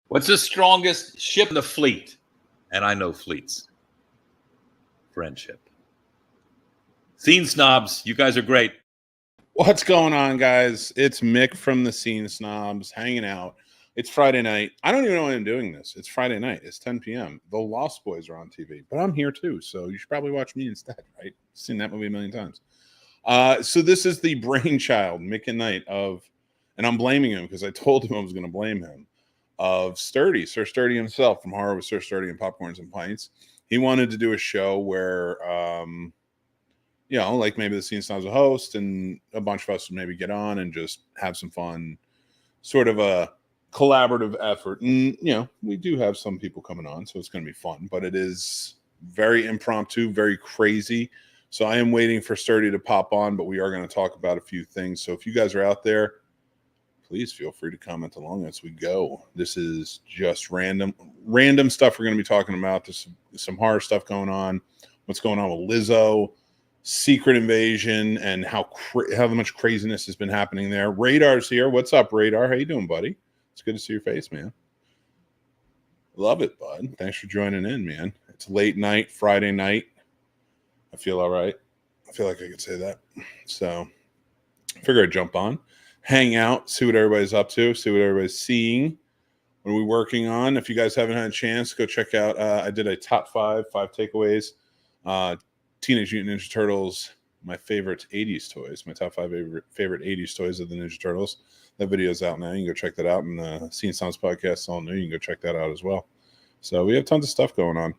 What's the strongest ship in the fleet? And I know fleets. Friendship. Scene Snobs, you guys are great. What's going on, guys? It's Mick from the Scene Snobs hanging out. It's Friday night. I don't even know why I'm doing this. It's Friday night. It's 10 p.m. The Lost Boys are on TV, but I'm here too, so you should probably watch me instead, right? Seen that movie a million times. So this is the brainchild, Mick Nite, and I'm blaming him because I told him I was going to blame him, of Sturdy, Sir Sturdy himself from Horror with Sir Sturdy and Popcorns and Pints. He wanted to do a show where, like maybe the Scene Snobs a host and a bunch of us would maybe get on and just have some fun, sort of a collaborative effort. And, we do have some people coming on, so it's going to be fun, but it is very impromptu, very crazy. So I am waiting for Sturdy to pop on, but we are going to talk about a few things. So if you guys are out there, please feel free to comment along as we go. This is just random stuff we're going to be talking about. There's some horror stuff going on. What's going on with Lizzo, Secret Invasion, and how much craziness has been happening there. Radar's here. What's up, Radar? How you doing, buddy? It's good to see your face, man. Love it, bud. Thanks for joining in, man. It's late night, Friday night. I feel all right. I feel like I could say that. So I figure I'd jump on, hang out, see what everybody's up to, see what everybody's seeing. What are we working on? If you guys haven't had a chance, go check out. I did a top five takeaways. Teenage Mutant Ninja Turtles, my favorite 80s toys. My top five favorite 80s toys of the Ninja Turtles. That video's out now. You can go check that out. And the Scene Snobs podcast is all new. You can go check that out as well. So we have tons of stuff going on.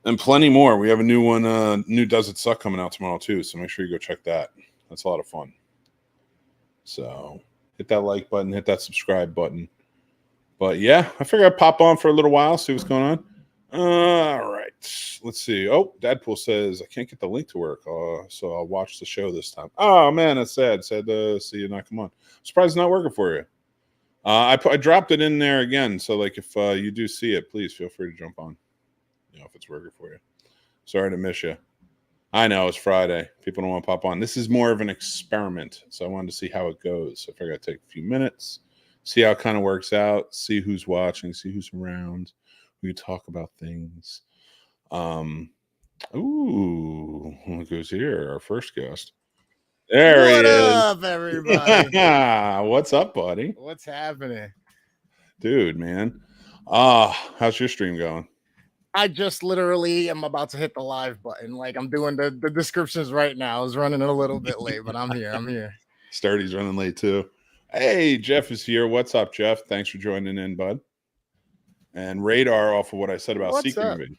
And plenty more. We have a new one, new Does It Suck coming out tomorrow too. So make sure you go check that. That's a lot of fun. So hit that like button, hit that subscribe button. But yeah, I figure I'd pop on for a little while, see what's going on. All right. Let's see. Oh, Dadpool says I can't get the link to work. So I'll watch the show this time. Oh man, that's sad. Sad to see you not come on. Surprised it's not working for you. I dropped it in there again. So like if you do see it, please feel free to jump on. If it's working for you. Sorry to miss you. I know it's Friday. People don't want to pop on. This is more of an experiment. So I wanted to see how it goes. So I figured I'd take a few minutes, see how it kind of works out, see who's watching, see who's around. We talk about things. Ooh, look who's here. Our first guest. There he is. What up, everybody? What's up, buddy? What's happening? Dude, man. How's your stream going? I just literally am about to hit the live button. Like I'm doing the descriptions right now. I was running a little bit late, but I'm here. Sturdy's running late too. Hey, Jeff is here. What's up, Jeff? Thanks for joining in, bud. And Radar, off of what I said about Secret Invasion.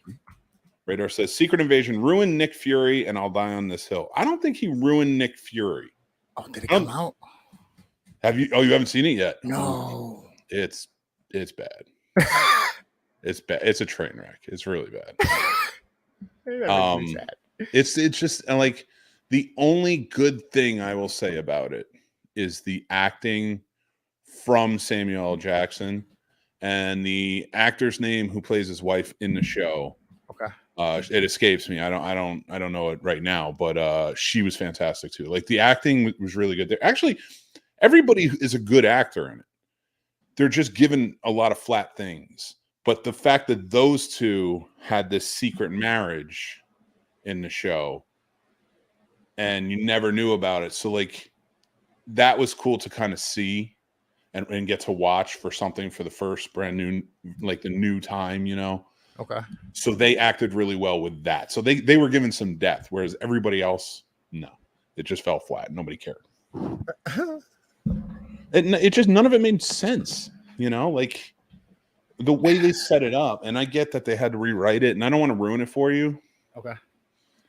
Radar says Secret Invasion ruined Nick Fury, and I'll die on this hill. I don't think he ruined Nick Fury. Oh, did it come out? Have you? Oh, you haven't seen it yet? No. It's bad. It's bad. It's a train wreck. It's really bad. It's just like the only good thing I will say about it is the acting from Samuel L. Jackson and the actor's name who plays his wife in the show. Okay. It escapes me. I don't know it right now, but she was fantastic too. Like the acting was really good there. Actually, everybody is a good actor in it. They're just given a lot of flat things. But the fact that those two had this secret marriage in the show and you never knew about it. So like that was cool to kind of see and get to watch for something for the first brand new, like the new time, Okay. So they acted really well with that. So they were given some depth, whereas everybody else, no, it just fell flat. Nobody cared. It just, none of it made sense, like the way they set it up. And I get that they had to rewrite it, and I don't want to ruin it for you. Okay.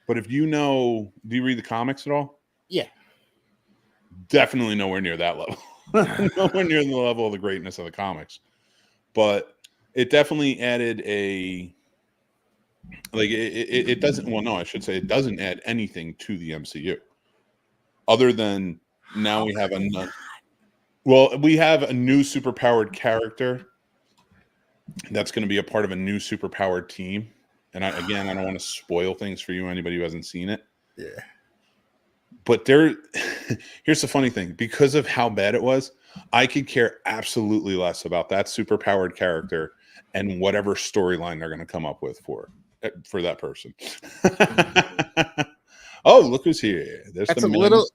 But if do you read the comics at all? Yeah. Definitely nowhere near that level. Nowhere near the level of the greatness of the comics. But it definitely added it doesn't, well, no, I should say it doesn't add anything to the MCU. Other than now we have we have a new superpowered character that's going to be a part of a new superpowered team. And I don't want to spoil things for you, anybody who hasn't seen it. Yeah. But here's the funny thing. Because of how bad it was, I could care absolutely less about that superpowered character and whatever storyline they're going to come up with for that person. Oh, look who's here. There's That's the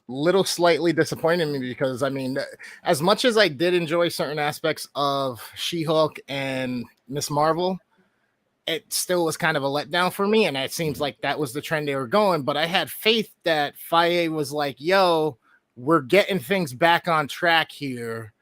a little slightly disappointing me because I mean, as much as I did enjoy certain aspects of She-Hulk and Miss Marvel, it still was kind of a letdown for me. And it seems like that was the trend they were going. But I had faith that Faye was like, yo, we're getting things back on track here.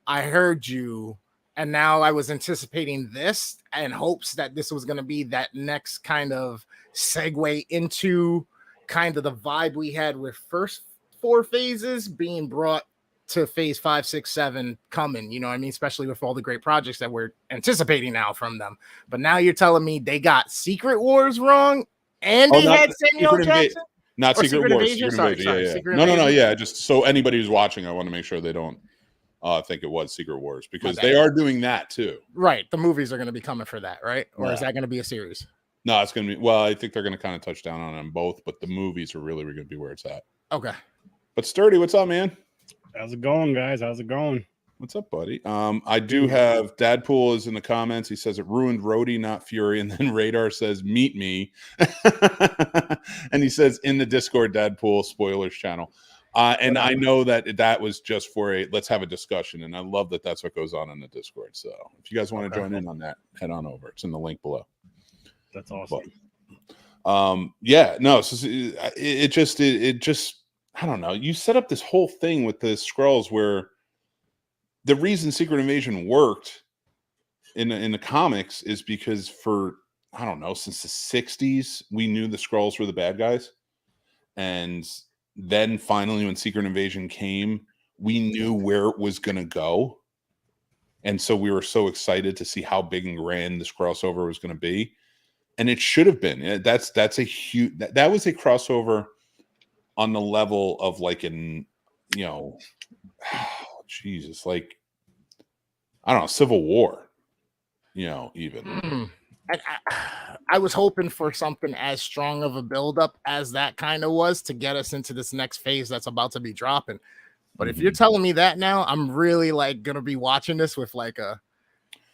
I heard you. And now I was anticipating this and hopes that this was going to be that next kind of segue into kind of the vibe we had with first 4 phases being brought to phase 5, 6, 7 coming, you know what I mean? Especially with all the great projects that we're anticipating now from them. But now you're telling me they got Secret Wars wrong and they had Samuel Jackson? Not Secret Wars. Invasion? Secret Sorry, Invasion. Secret No. Invasion? Yeah. Just so anybody who's watching, I want to make sure they don't think it was Secret Wars because Okay. they are doing that too. Right. The movies are going to be coming for that, right? Or is Yeah. that going to be a series? No, it's going to be, well, I think they're going to kind of touch down on them both, but the movies are really going to be where it's at. Okay. But Sturdy, what's up, man? How's it going, guys? How's it going? What's up, buddy? I do have Dadpool is in the comments. He says it ruined Rhodey, not Fury. And then Radar says, meet me. And he says in the Discord, Dadpool spoilers channel. And I know that was just for let's have a discussion. And I love that that's what goes on in the Discord. So if you guys want to join in on that, head on over. It's in the link below. That's awesome. But, yeah, no, so it just, I don't know. You set up this whole thing with the Skrulls where the reason Secret Invasion worked in the comics is because for, I don't know, since the 60s, we knew the Skrulls were the bad guys. And then finally, when Secret Invasion came, we knew where it was going to go. And so we were so excited to see how big and grand this crossover was going to be. And it should have been. That's a huge, that was a crossover on the level of like Jesus, like, I don't know, Civil War, even. I was hoping for something as strong of a buildup as that kind of was to get us into this next phase that's about to be dropping. But if you're telling me that now, I'm really like going to be watching this with like a,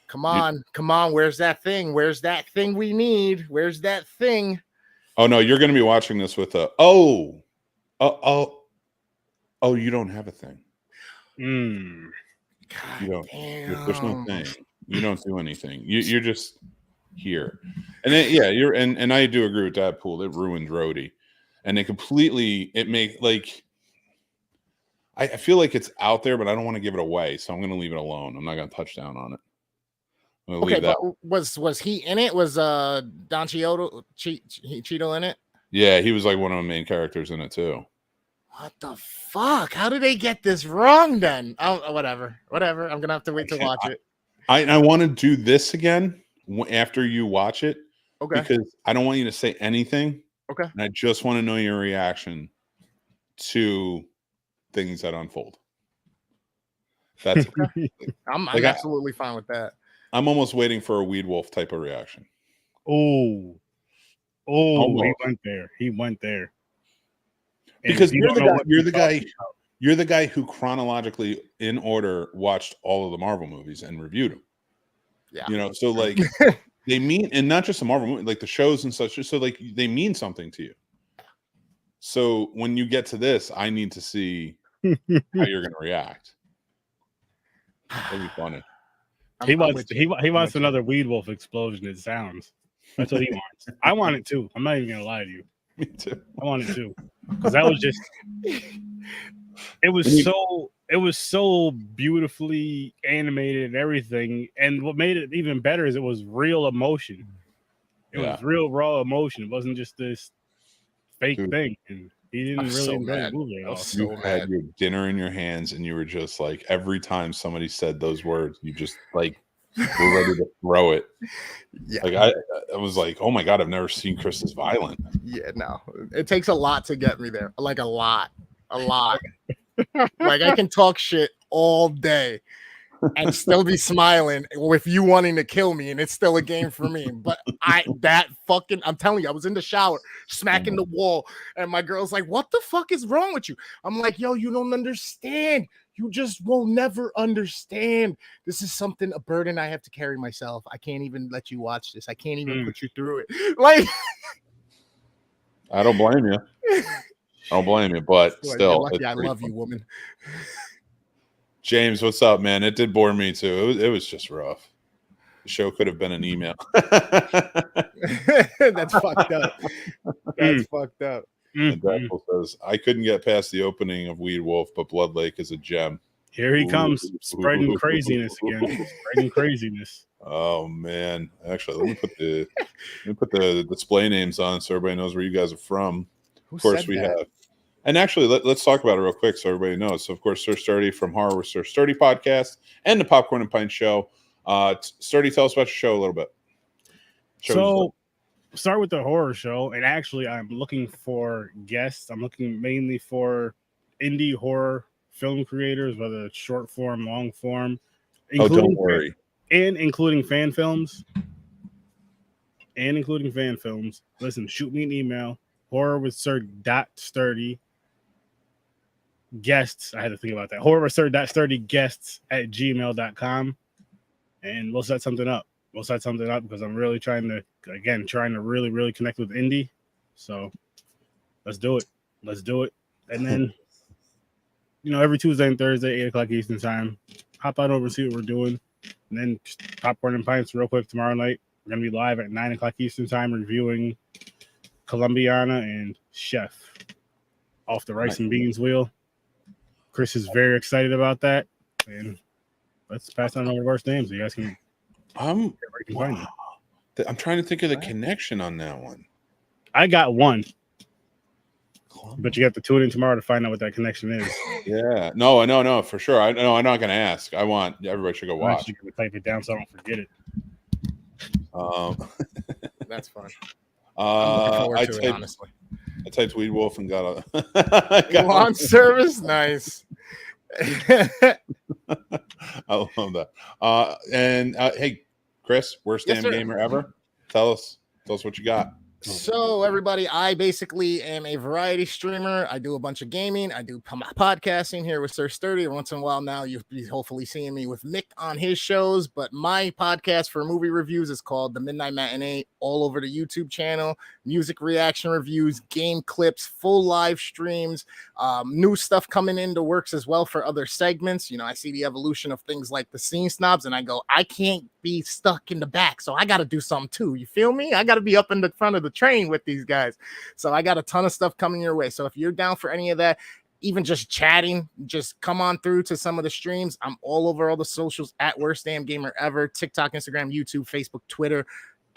come on, where's that thing? Where's that thing we need? Where's that thing? Oh, no, you're going to be watching this with a, you don't have a thing. God, You don't. damn. There's no thing. You don't do anything. You're just here. And then, yeah, and I do agree with Dadpool. It ruined Rhodey, and it made like. I feel like it's out there, but I don't want to give it away, so I'm going to leave it alone. I'm not going to touch down on it. Okay, but was he in it? Was Don Cheadle in it? Yeah, he was like one of the main characters in it too. What the fuck? How did they get this wrong then? Oh, whatever. I'm gonna have to wait to watch it. I want to do this again after you watch it. Okay. Because I don't want you to say anything. Okay. And I just want to know your reaction to things that unfold. That's okay. I'm absolutely fine with that. I'm almost waiting for a Weed Wolf type of reaction. Oh, he went there. Because you're the guy who chronologically in order watched all of the Marvel movies and reviewed them. Yeah. So like they mean, and not just the Marvel movie, like the shows and such. So like they mean something to you. So when you get to this, I need to see how you're going to react. That'd be funny. He wants another Weed Wolf explosion. It sounds. That's what he wants. I want it too. I'm not even gonna lie to you. Me too. I want it too, because that was just. It was so beautifully animated and everything, and what made it even better is it was real emotion. It was real raw emotion. It wasn't just this fake thing. And he didn't really enjoy the movie at all. You had your dinner in your hands, and you were just like, every time somebody said those words, you just like were ready to throw it. Yeah. Like I was like, oh my God, I've never seen Chris this violent. Yeah, no. It takes a lot to get me there. Like a lot. Like I can talk shit all day and still be smiling with you wanting to kill me, and it's still a game for me. But I'm telling you, I was in the shower smacking the wall, and my girl's like, what the fuck is wrong with you? I'm like, yo, you don't understand. You just will never understand. This is a burden I have to carry myself. I can't even let you watch this. I can't even put you through it. Like, I don't blame you. But still, lucky I love you, woman. James, what's up, man? It did bore me too. It was just rough. The show could have been an email. That's fucked up. That's fucked up. And Drexel says, I couldn't get past the opening of Weed Wolf, but Blood Lake is a gem. Here he comes, spreading craziness again. Spreading craziness. Oh man! Actually, let me put the display names on so everybody knows where you guys are from. Who of course, said we that? have. And actually, let's talk about it real quick so everybody knows. So, of course, Sir Sturdy from Horror with Sir Sturdy podcast and the Popcorn and Pint show. Sturdy, tell us about your show a little bit. Start with the horror show, and actually, I'm looking for guests. I'm looking mainly for indie horror film creators, whether it's short form, long form, don't worry, including fan films. Listen, shoot me an email, horrorwithsir.sturdy guests. I had to think about that. horrorwithsir.sturdy guests at gmail.com, and we'll set something up. Because I'm really trying to really, really connect with indie. So let's do it. And then, every Tuesday and Thursday, 8 o'clock Eastern time, hop on over and see what we're doing. And then Popcorn and Pints real quick tomorrow night. We're going to be live at 9 o'clock Eastern time reviewing Colombiana and Chef off the rice and beans wheel. Chris is very excited about that. And let's pass on all the worst names. So you guys can... I'm trying to think of the connection on that one. I got one, but you have to tune in tomorrow to find out what that connection is. Yeah, no, for sure. I'm not going to ask. I want everybody should go watch. I'm going to type it down so I don't forget it. That's fun. I typed, honestly. I typed Weed Wolf and got a on service. Nice. I love that. And hey, Chris, worst damn gamer ever. Tell us what you got. So, everybody, I basically am a variety streamer. I do a bunch of gaming. I do podcasting here with Sir Sturdy. Once in a while now, you'll be hopefully seeing me with Mick on his shows. But my podcast for movie reviews is called The Midnight Matinee, all over the YouTube channel. Music reaction reviews, game clips, full live streams, new stuff coming into works as well for other segments. I see the evolution of things like the Scene Snobs, and I go, I can't be stuck in the back, so I got to do something too. You feel me? I got to be up in the front of the train with these guys. So I got a ton of stuff coming your way. So if you're down for any of that, even just chatting, just come on through to some of the streams. I'm all over all the socials at Worst Damn Gamer Ever, TikTok, Instagram, YouTube, Facebook, Twitter,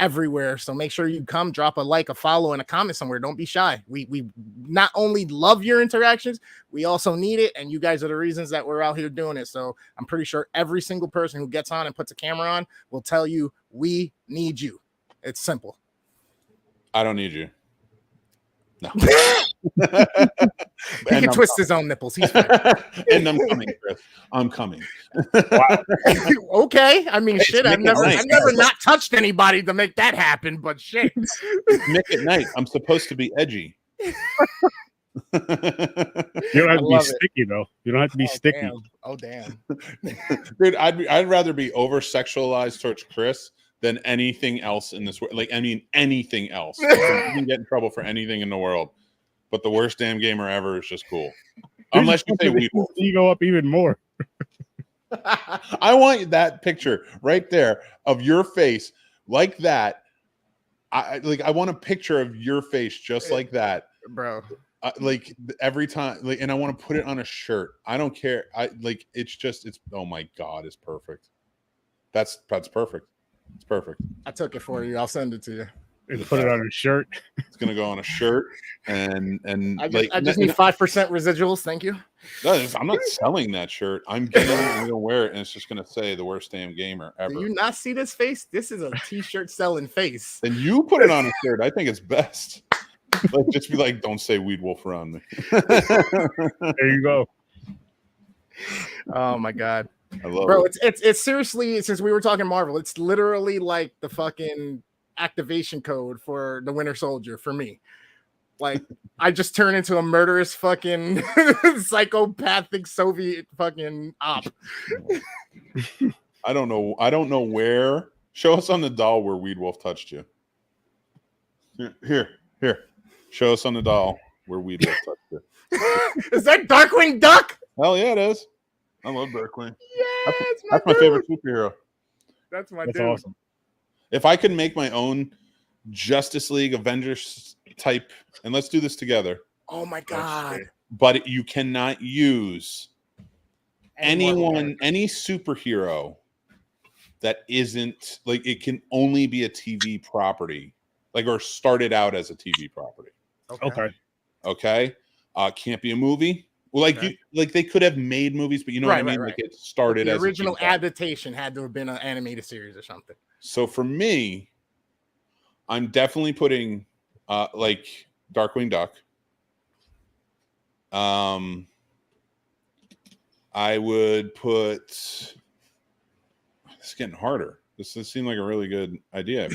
everywhere. So make sure you come, drop a like, a follow, and a comment somewhere. Don't be shy. We not only love your interactions, we also need it, and you guys are the reasons that we're out here doing it. So I'm pretty sure every single person who gets on and puts a camera on will tell you we need you. It's simple. I don't need you. No. He can twist his own nipples. He's fine. And I'm coming, Chris. I'm coming. Wow. Okay. I mean, shit. I've never not touched anybody to make that happen, but shit. Mick Nite. I'm supposed to be edgy. You don't have to be sticky, though. You don't have to be sticky. Damn. Oh, damn. Dude, I'd rather be over sexualized towards Chris than anything else in this world. Like, I mean, anything else. You can get in trouble for anything in the world. But the worst damn gamer ever is just cool. Unless you say Weed Wolf. You go up even more. I want that picture right there of your face like that. I want a picture of your face just like that, bro. Like every time, like, and I want to put it on a shirt. I don't care. It's oh my god, it's perfect. That's perfect. It's perfect. I took it for you. I'll send it to you. And put it on a shirt. It's gonna go on a shirt, and I just need 5% residuals. Thank you. No, I'm not selling that shirt. I'm gonna wear it, and it's just gonna say the worst damn gamer ever. Do you not see this face? This is a t-shirt selling face. And you put it on a shirt. I think it's best. Like, just be like, don't say Weed Wolf around me. There you go. Oh my god. I love Bro, it. It's seriously, since we were talking Marvel, it's literally like the fucking activation code for the Winter Soldier for me. Like, I just turn into a murderous fucking psychopathic Soviet fucking op. I don't know where. Show us on the doll where Weed Wolf touched you. Here. Show us on the doll where Weed Wolf touched you. Is that Darkwing Duck? Hell yeah, it is. I love Darkwing. Yeah, That's my favorite superhero. That's my That's dude. awesome. If I could make my own Justice League Avengers type, and let's do this together. Oh my god. But you cannot use any Marvel superhero that isn't like, it can only be a TV property, like, or started out as a TV property. Okay. Can't be a movie. Well, like they could have made movies, but you know what I mean? Like, it started the as original a TV property. adaptation had to have been an animated series or something. So for me, I'm definitely putting like Darkwing Duck. I would put. It's getting harder. This seemed like a really good idea.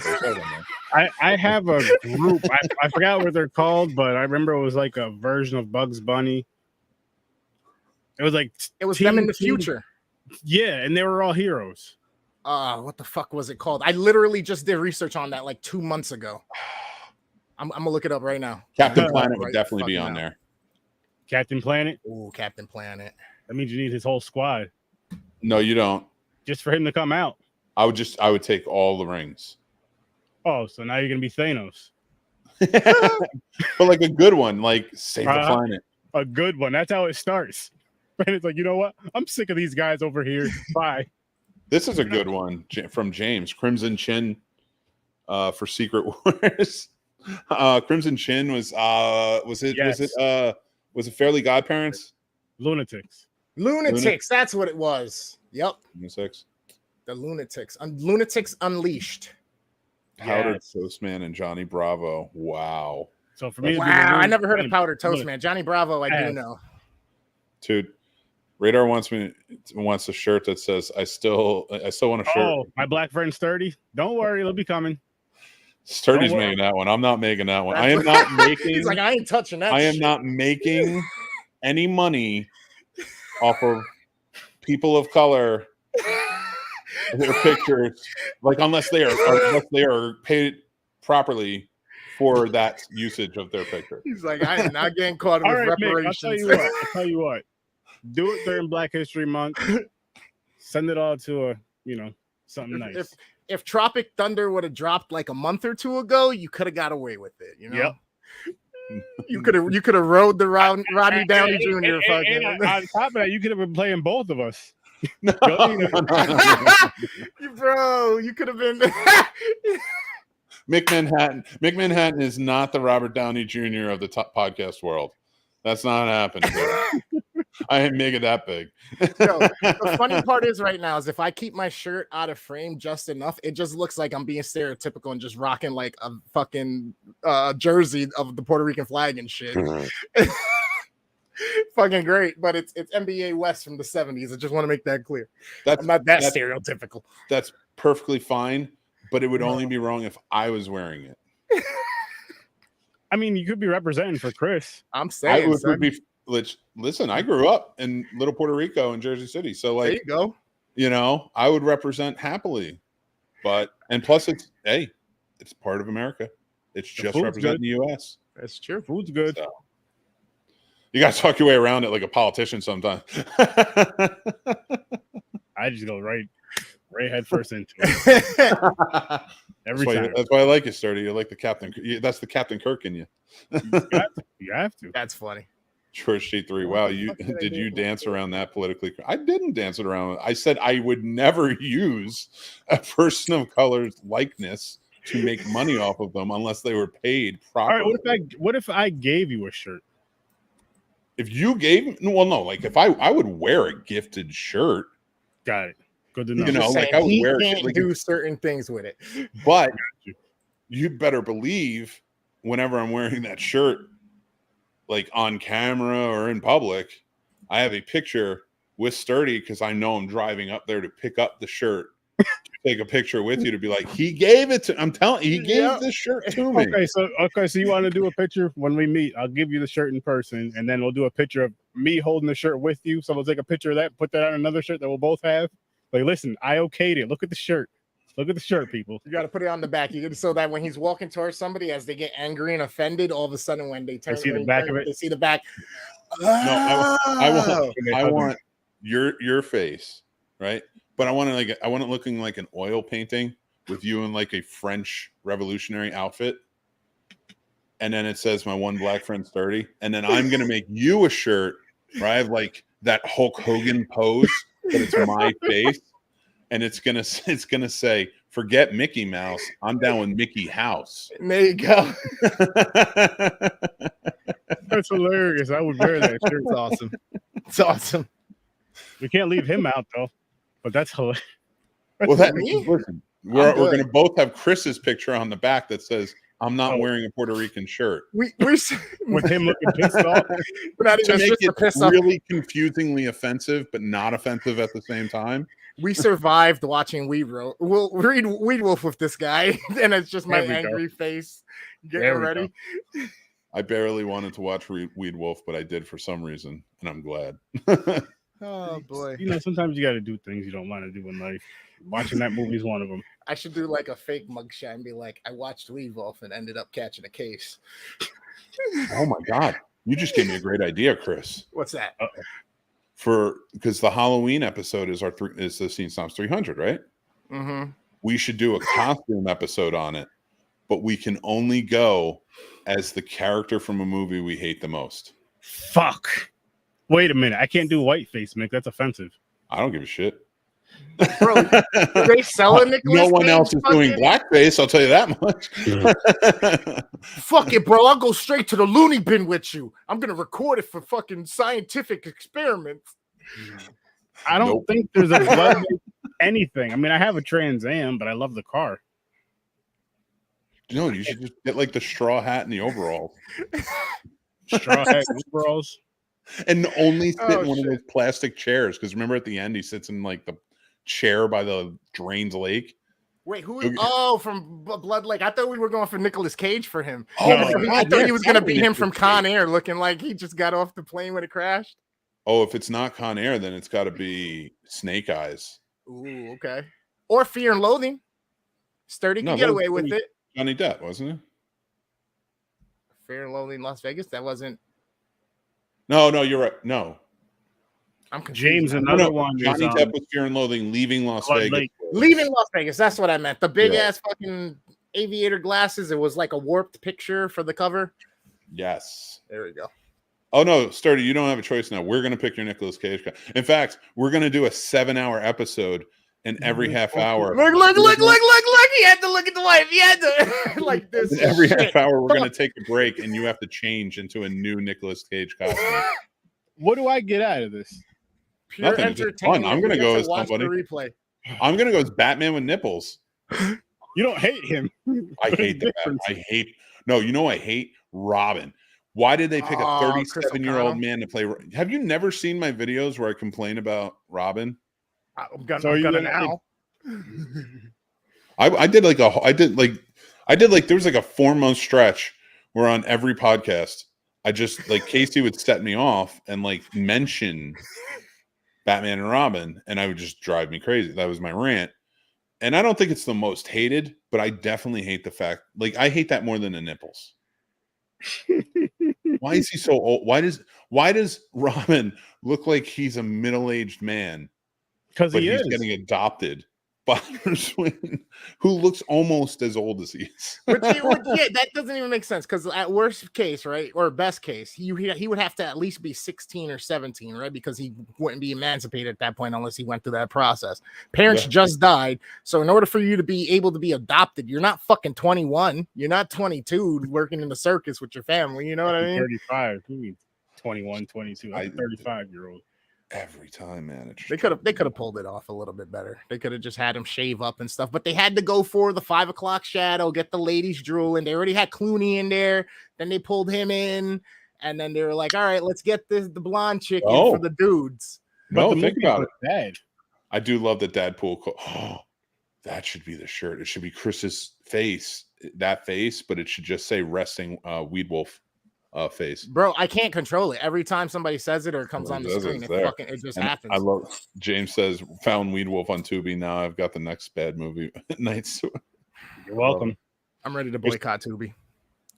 I have a group. I forgot what they're called, but I remember it was like a version of Bugs Bunny. It was like them in the future. Yeah, and they were all heroes. What the fuck was it called? I literally just did research on that like 2 months ago. I'm gonna look it up right now. Captain Planet would definitely be on there. Captain Planet? Ooh, Captain Planet. That means you need his whole squad. No, you don't. Just for him to come out. I would take all the rings. Oh, so now you're gonna be Thanos. But like a good one, like save the planet. A good one. That's how it starts. And it's like, you know what? I'm sick of these guys over here. Bye. This is a good one from James. Crimson Chin for Secret Wars. Crimson Chin was it Fairly Godparents? Lunatics. That's what it was. Yep. Lunatics. The Lunatics. Lunatics Unleashed. Powdered Toast Man and Johnny Bravo. Wow. So for me, I never heard of Powdered Toast Man. Johnny Bravo, I do know. Dude, Radar wants a shirt that says I still want a shirt. Oh, my black friend Sturdy. Don't worry, it'll be coming. Sturdy's making that one. I'm not making that one. I am not making. He's like, I ain't touching that. I am not making any money off of people of color. Their pictures, like unless they are paid properly for that usage of their picture. He's like, I am not getting caught with reparations. Mick, I'll tell you what. Do it during Black History Month. Send it all to something nice. If Tropic Thunder would have dropped like a month or two ago, you could have got away with it. You know. Yep. You could have rode the Rodney Downey Jr. fucking. On top of that, you could have been playing both of us. No. Bro, you could have been Mick Manhattan. Mick Manhattan is not the Robert Downey Jr. of the top podcast world. That's not happening. I ain't making that big. Yo, the funny part is right now is if I keep my shirt out of frame just enough, it just looks like I'm being stereotypical and just rocking like a fucking jersey of the Puerto Rican flag and shit. Fucking great, but it's NBA West from the 70s. I just want to make that clear. I'm not that stereotypical. That's perfectly fine, but it would only be wrong if I was wearing it. I mean, you could be representing for Chris. I'm saying, listen, I grew up in Little Puerto Rico in Jersey City, so like, there you go. I would represent happily, and plus it's part of America. It's just representing the U.S. That's true. Food's good. So, you got to talk your way around it like a politician sometimes. I just go right head first into it. Every time. That's why I like you, Sturdy. You like the Captain. That's the Captain Kirk in you. You have to. That's funny. George G3. Wow, did you dance around that politically? I didn't dance it around. I said I would never use a person of color's likeness to make money off of them unless they were paid properly. All right, what if I gave you a shirt? If you gave, like if I would wear a gifted shirt. Got it. Good to know. Like I would wear it. Like, do certain things with it. But you better believe whenever I'm wearing that shirt, like on camera or in public, I have a picture with Sturdy because I know I'm driving up there to pick up the shirt take a picture with you to be like, he gave it to. I'm telling you, he gave this shirt to me. Okay, so you want to do a picture when we meet? I'll give you the shirt in person, and then we'll do a picture of me holding the shirt with you. So we'll take a picture of that, put that on another shirt that we'll both have. Like, listen, I okayed it. Look at the shirt. Look at the shirt, people. You got to put it on the back. So that when he's walking towards somebody, as they get angry and offended, all of a sudden when they turn, see the back of it. They see the back. No, I want your face, right? But I want it looking like an oil painting with you in like a French revolutionary outfit. And then it says my one black friend Sturdy. And then I'm gonna make you a shirt where I have like that Hulk Hogan pose, but it's my face. And it's gonna say, forget Mickey Mouse, I'm down with Mickey House. There you go. That's hilarious. I would wear that shirt. It's awesome. It's awesome. We can't leave him out though. But that's hilarious. Well, listen, we're going to both have Chris's picture on the back that says, I'm not wearing a Puerto Rican shirt. We're with him looking pissed off. To make it really confusingly offensive, but not offensive at the same time. We survived watching Weed Wolf with this guy, and it's just my angry face getting ready. I barely wanted to watch Weed Wolf, but I did for some reason, and I'm glad. Oh boy! You know, sometimes you got to do things you don't want to do in life. Watching that movie is one of them. I should do like a fake mugshot and be like, I watched Weed Wolf and ended up catching a case. Oh my god! You just gave me a great idea, Chris. What's that? Because the Halloween episode is the Scene Snobs 300, right? Mm-hmm. We should do a costume episode on it, but we can only go as the character from a movie we hate the most. Fuck. Wait a minute. I can't do whiteface, Mick. That's offensive. I don't give a shit. Bro, they selling Nicolas No one Cage else is doing blackface, I'll tell you that much. Fuck it, bro. I'll go straight to the loony bin with you. I'm going to record it for fucking scientific experiments. I don't think there's a blood anything. I mean, I have a Trans Am, but I love the car. No, you should just get like the straw hat and the overalls. Straw hat, overalls. And only sit in one of those plastic chairs. Because remember at the end, he sits in like the chair by the Drains Lake. Wait, who is? Oh, from Blood Lake. I thought we were going for Nicolas Cage for him. Oh my God, I thought he was going to be him from Con Air, looking like he just got off the plane when it crashed. Oh, if it's not Con Air, then it's got to be Snake Eyes. Ooh, okay. Or Fear and Loathing. Sturdy can get away with it. Johnny Depp, wasn't it? Fear and Loathing Las Vegas? That wasn't. No, you're right. No. I'm confused. James, another one. Johnny Depp was Fear and Loathing, leaving Las Vegas. Lake. Leaving Las Vegas. That's what I meant. The big ass fucking aviator glasses. It was like a warped picture for the cover. Yes. There we go. Oh, no, Sturdy, you don't have a choice now. We're going to pick your Nicolas Cage guy. In fact, we're going to do a 7-hour episode, and every half hour. Look. He had to look at the wife. He had to like this. And every half hour, we're going to take a break, and you have to change into a new Nicolas Cage costume. What do I get out of this? Pure Nothing. entertainment. I'm going to go as watch somebody. the replay. I'm going to go as Batman with nipples. You don't hate him. I hate that. I hate Robin. Why did they pick a 37-year-old man to play? Have you never seen my videos where I complain about Robin? I'm gonna now. I did like there was like a 4-month stretch where on every podcast I just like Casey would set me off and like mention Batman and Robin, and I would just drive me crazy. That was my rant. And I don't think it's the most hated, but I definitely hate the fact, like, I hate that more than the nipples. Why is he so old? Why does Robin look like he's a middle-aged man? Because he's getting adopted by Bruce Wayne, who looks almost as old as he is. That doesn't even make sense, because at worst case, right, or best case, he would have to at least be 16 or 17, right? Because he wouldn't be emancipated at that point unless he went through that process. Parents just died, so in order for you to be able to be adopted, you're not fucking 21, you're not 22 working in the circus with your family. You know what I mean? 35. Who means 21, 22? I'm a 35-year-old. Every time, man. They could have pulled it off a little bit better. They could have just had him shave up and stuff, but they had to go for the 5 o'clock shadow, get the ladies drooling. They already had Clooney in there. Then they pulled him in, and then they were like, "All right, let's get the blonde chick in for the dudes." No, think about it. Dad. I do love the dad pool. That should be the shirt. It should be Chris's face, that face, but it should just say resting Weed Wolf face. Bro, I can't control it. Every time somebody says it or it comes on the It does, screen, it's it just And happens. I love James says found Weed Wolf on Tubi. Now I've got the next bad movie nights. You're welcome. I'm ready to boycott Tubi.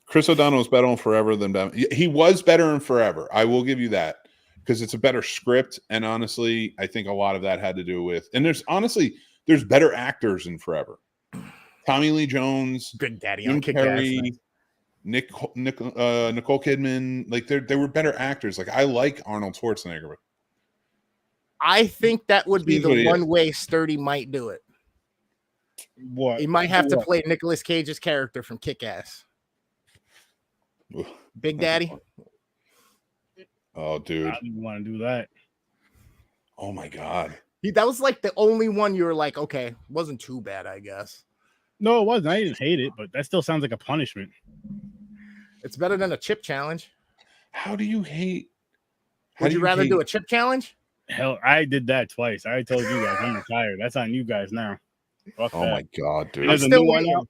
Chris O'Donnell was better in Forever than Batman. He was better in Forever. I will give you that because it's a better script. And honestly, I think a lot of that had to do with, and there's better actors in Forever. Tommy Lee Jones, Big Daddy Jim on Kick-Ass. Carrey, Nicole Kidman. Like they were better actors. Like I like Arnold Schwarzenegger. But I think that would be He's what the he one is. way Sturdy might do it. What? He might have to What? play Nicolas Cage's character from Kick-Ass. Ugh, Big that's Daddy. fun. Oh, dude. I don't even want to do that. Oh my God. That was like the only one you were like, okay, wasn't too bad, I guess. No, it wasn't. I didn't hate it, but that still sounds like a punishment. It's better than a chip challenge. How do you hate? Would you rather do a chip challenge? Hell, I did that twice. I told you guys I'm retired. That's on you guys now. Fuck Oh that. my God, dude. There's a still new one waiting. out.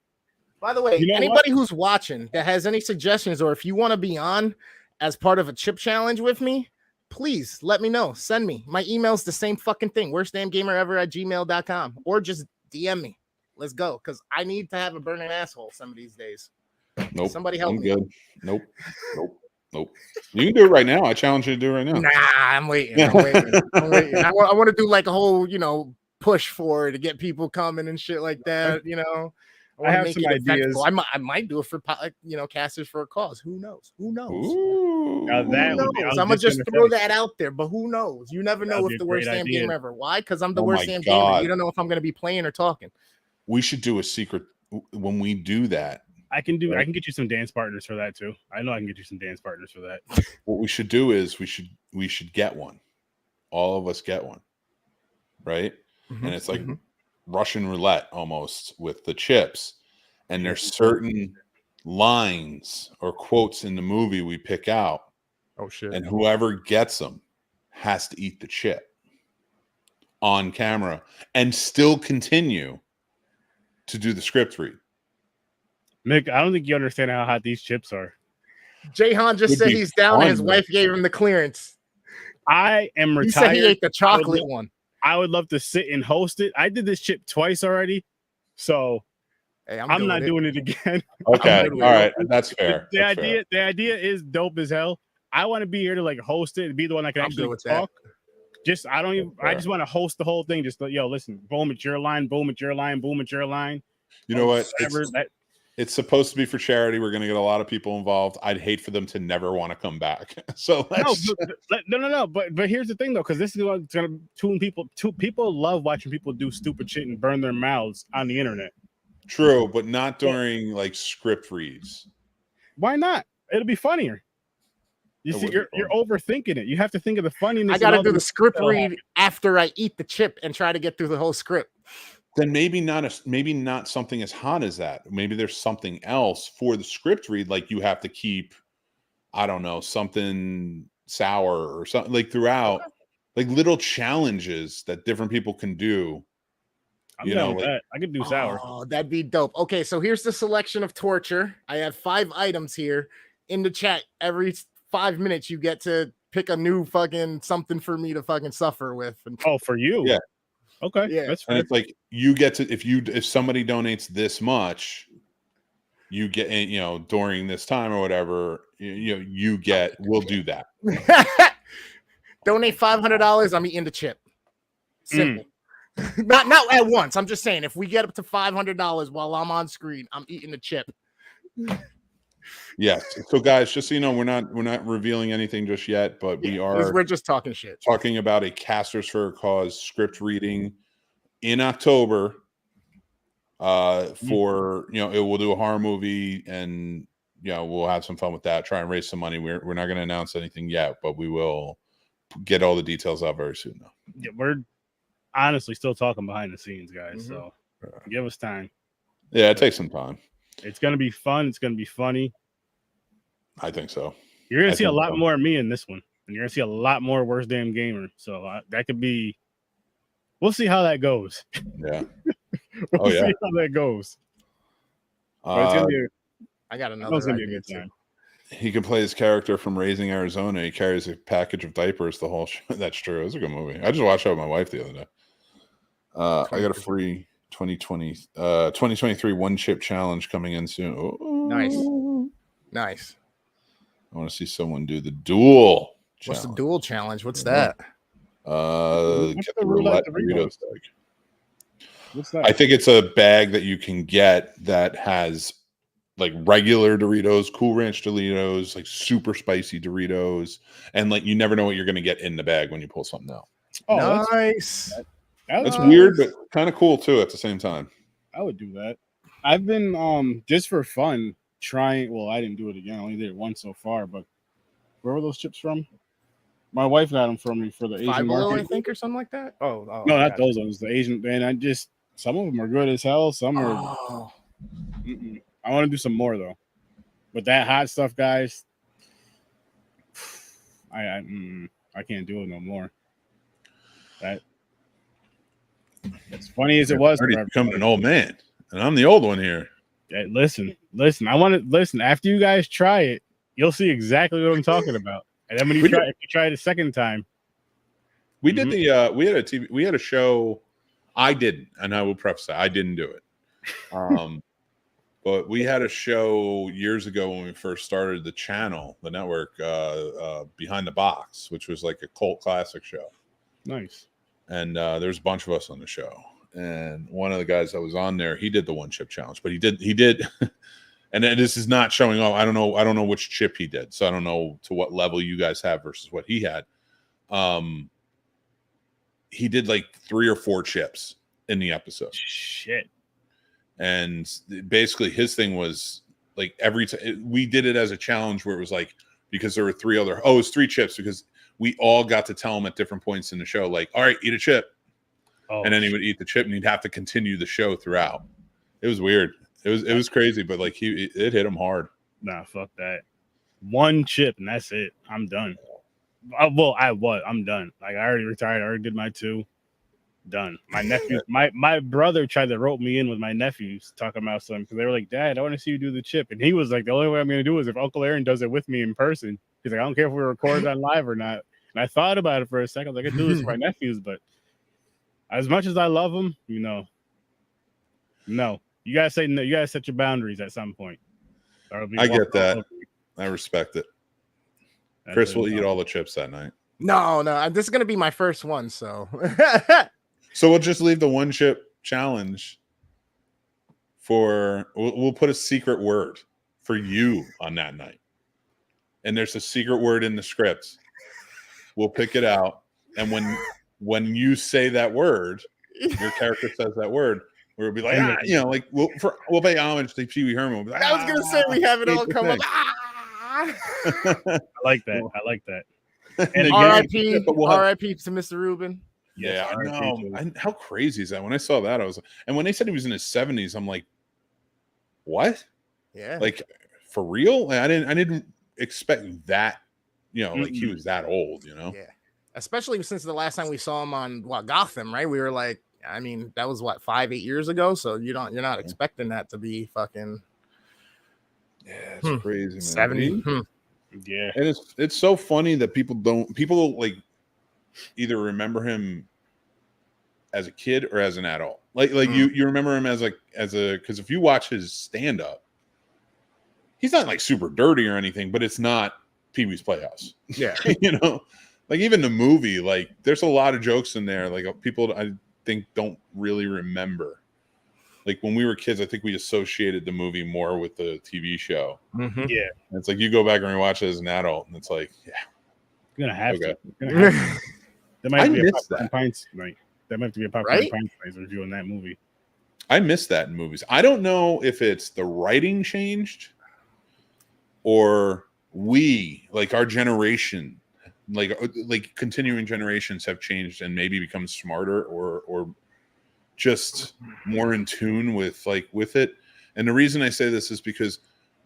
By the way, You know anybody who's watching that has any suggestions, or if you want to be on as part of a chip challenge with me, please let me know. Send me. My email's the same fucking thing. worstdamngamerever@gmail.com, or just DM me. Let's go. Because I need to have a burning asshole some of these days. Nope. Somebody help I'm me. good. Nope. You can do it right now. I challenge you to do it right now. Nah, I'm waiting. I'm waiting. I want to do like a whole, push for it to get people coming and shit like that. I have some ideas. I might do it for casters for a cause. Who knows? Ooh. Now that Who would be- I knows? was I'm gonna just just gonna throw say. that out there, but who knows? You never know That'd be if a the worst great damn idea. game ever. Why? Because I'm the Oh worst my damn gamer. God. You don't know if I'm gonna be playing or talking. We should do a secret when we do that. I can Right. get you some dance partners for that too. I know I can get you some dance partners for that. What we should do is we should get one. All of us get one, right? And it's like Russian roulette almost with the chips. And there's certain lines or quotes in the movie we pick out, Oh shit. and whoever gets them has to eat the chip on camera and still continue to do the script read. Mick, I don't think you understand how hot these chips are. Jayhan just Would said be he's down and fun, his though. wife gave him the clearance. I am He retired. said he ate the chocolate one. I would love to sit and host it. I did this chip twice already, so Hey, I'm good not with it. doing it again. Okay, good all with right, that's fair. The That's idea, the idea is dope as hell. I want to be here to like host it and be the one that can I'm good actually with that. talk. Just I don't even. Fair. I just want to host the whole thing. Just listen. Boom, it's your line. Boom, it's your line. Boom, it's your line. You know what? Whatever, It's supposed to be for charity. We're going to get a lot of people involved. I'd hate for them to never want to come back. So let's. No. But here's the thing though, because this is what's gonna tune people. People love watching people do stupid shit and burn their mouths on the internet. True, but not during like script reads. Why not? It'll be funnier. You It see, would be you're fun. overthinking it. You have to think of the funniness. I gotta and all do the script stuff. read after I eat the chip and try to get through the whole script. Then maybe not something as hot as that. Maybe there's something else for the script read, like you have to keep, I don't know, something sour or something like throughout, like little challenges that different people can do. I'm down with that. I could do sour. Oh, that'd be dope. Okay, so here's the selection of torture. I have 5 items here in the chat. Every 5 minutes, you get to pick a new fucking something for me to fucking suffer with. And Oh, for you? Yeah. Okay. Yeah. That's And fair. it's like you get to if somebody donates this much, you get during this time or whatever, we'll do that. donate $500. I'm eating the chip. Simple. Not at once. I'm just saying, if we get up to $500 while I'm on screen, I'm eating the chip. Yes. So guys, just so you know, we're not revealing anything just yet, but we are We're just talking shit. talking about a Casters for a Cause script reading in October. For we'll do a horror movie and we'll have some fun with that. Try and raise some money. We're not going to announce anything yet, but we will get all the details out very soon. Though. Yeah, we're honestly still talking behind the scenes, guys. So give us time. Yeah, it takes some time. It's gonna be fun. It's gonna be funny. I think so. You're gonna I see a think lot so. more of me in this one, and you're gonna see a lot more Worst Damn Gamer. So that could be. We'll see how that goes. Yeah. We'll yeah. see how that goes. But it's gonna be, I got I know another it's gonna be a idea good too. time. He can play his character from Raising Arizona. He carries a package of diapers the whole show. That's true. It was a good movie. I just watched it with my wife the other day. I got a free 2023 one chip challenge coming in soon. Oh, Nice. I want to see someone do the dual What's the challenge. dual challenge? What's Yeah. that? Get the roulette Doritos bag. What's that? I think it's a bag that you can get that has like regular Doritos, Cool Ranch Doritos, like super spicy Doritos, and like you never know what you're going to get in the bag when you pull something out. Oh, Nice. That's weird, but kind of cool too at the same time. I would do that. I've been just for fun trying. Well, I didn't do it again. I only did it once so far. But where were those chips from? My wife got them from me for the Asian Five Below, market. I think, or something like that. Oh, No, not gotcha. those ones. The Asian. And some of them are good as hell. Some are. Oh. I want to do some more though. But that hot stuff, guys, I can't do it no more. That. As funny as it was, Already becoming an old man, and I'm the old one here. Hey, listen. I want to listen. After you guys try it, you'll see exactly what I'm talking about. And then when if you try it a second time, we did we had a show. I didn't, and I will preface that I didn't do it. But we had a show years ago when we first started the channel, the network, Behind the Box, which was like a cult classic show. Nice. And there's a bunch of us on the show, and one of the guys that was on there, he did the one chip challenge, but he did and then this is not showing off. I don't know which chip he did, so I don't know to what level you guys have versus what he had. He did like 3 or 4 chips in the episode. Shit. And basically his thing was like every time we did it as a challenge where it was like, because there were 3 other, it was 3 chips because we all got to tell him at different points in the show, like, all right, eat a chip. Oh, and then he would eat the chip and he'd have to continue the show throughout. It was weird. It was crazy, but like it hit him hard. Nah, fuck that. 1 chip and that's it. I'm done. I'm done. Like I already retired. I already did my 2. Done. My nephew, my brother tried to rope me in with my nephews talking about something because they were like, Dad, I want to see you do the chip. And he was like, the only way I'm going to do is if Uncle Aaron does it with me in person. He's like, I don't care if we record it on live or not. And I thought about it for a second. I was like, I do this for my nephews, but as much as I love them, no. You gotta say no. You gotta set your boundaries at some point. I get that. I respect it. Chris will eat all the chips that night. No. This is gonna be my first one, so. So we'll just leave the one chip challenge for. We'll put a secret word for you on that night, and there's a secret word in the script. We'll pick it out, and when you say that word, your character says that word. We'll be like, like we'll pay homage to Pee Wee Herman. We'll like, I was gonna say we have it all come up. I like that. And R.I.P. to Mr. Rubin. Yeah, I know. How crazy is that? When I saw that, I was, and when they said he was in his 70s, I'm like, what? Yeah, like for real? I didn't expect that. Like he was that old. Yeah, especially since the last time we saw him on Gotham, right? We were like, I mean, that was 5-8 years ago. So you're not expecting that to be fucking. Yeah, it's crazy, man. 70. Yeah, and it's so funny that people like either remember him as a kid or as an adult. Like you remember him as because if you watch his stand up, he's not like super dirty or anything, but it's not Pee-wee's Playhouse. Yeah, like even the movie, like there's a lot of jokes in there. Like people I think don't really remember. Like when we were kids, I think we associated the movie more with the TV show. Mm-hmm. Yeah, and it's like you go back and rewatch it as an adult, and it's like, yeah, you're gonna have to. That might be a popcorn pints night. That might be a popcorn pints night reviewing that movie. I miss that in movies. I don't know if it's the writing changed or we, like our generation, like continuing generations have changed and maybe become smarter or just more in tune with it. And the reason I say this is because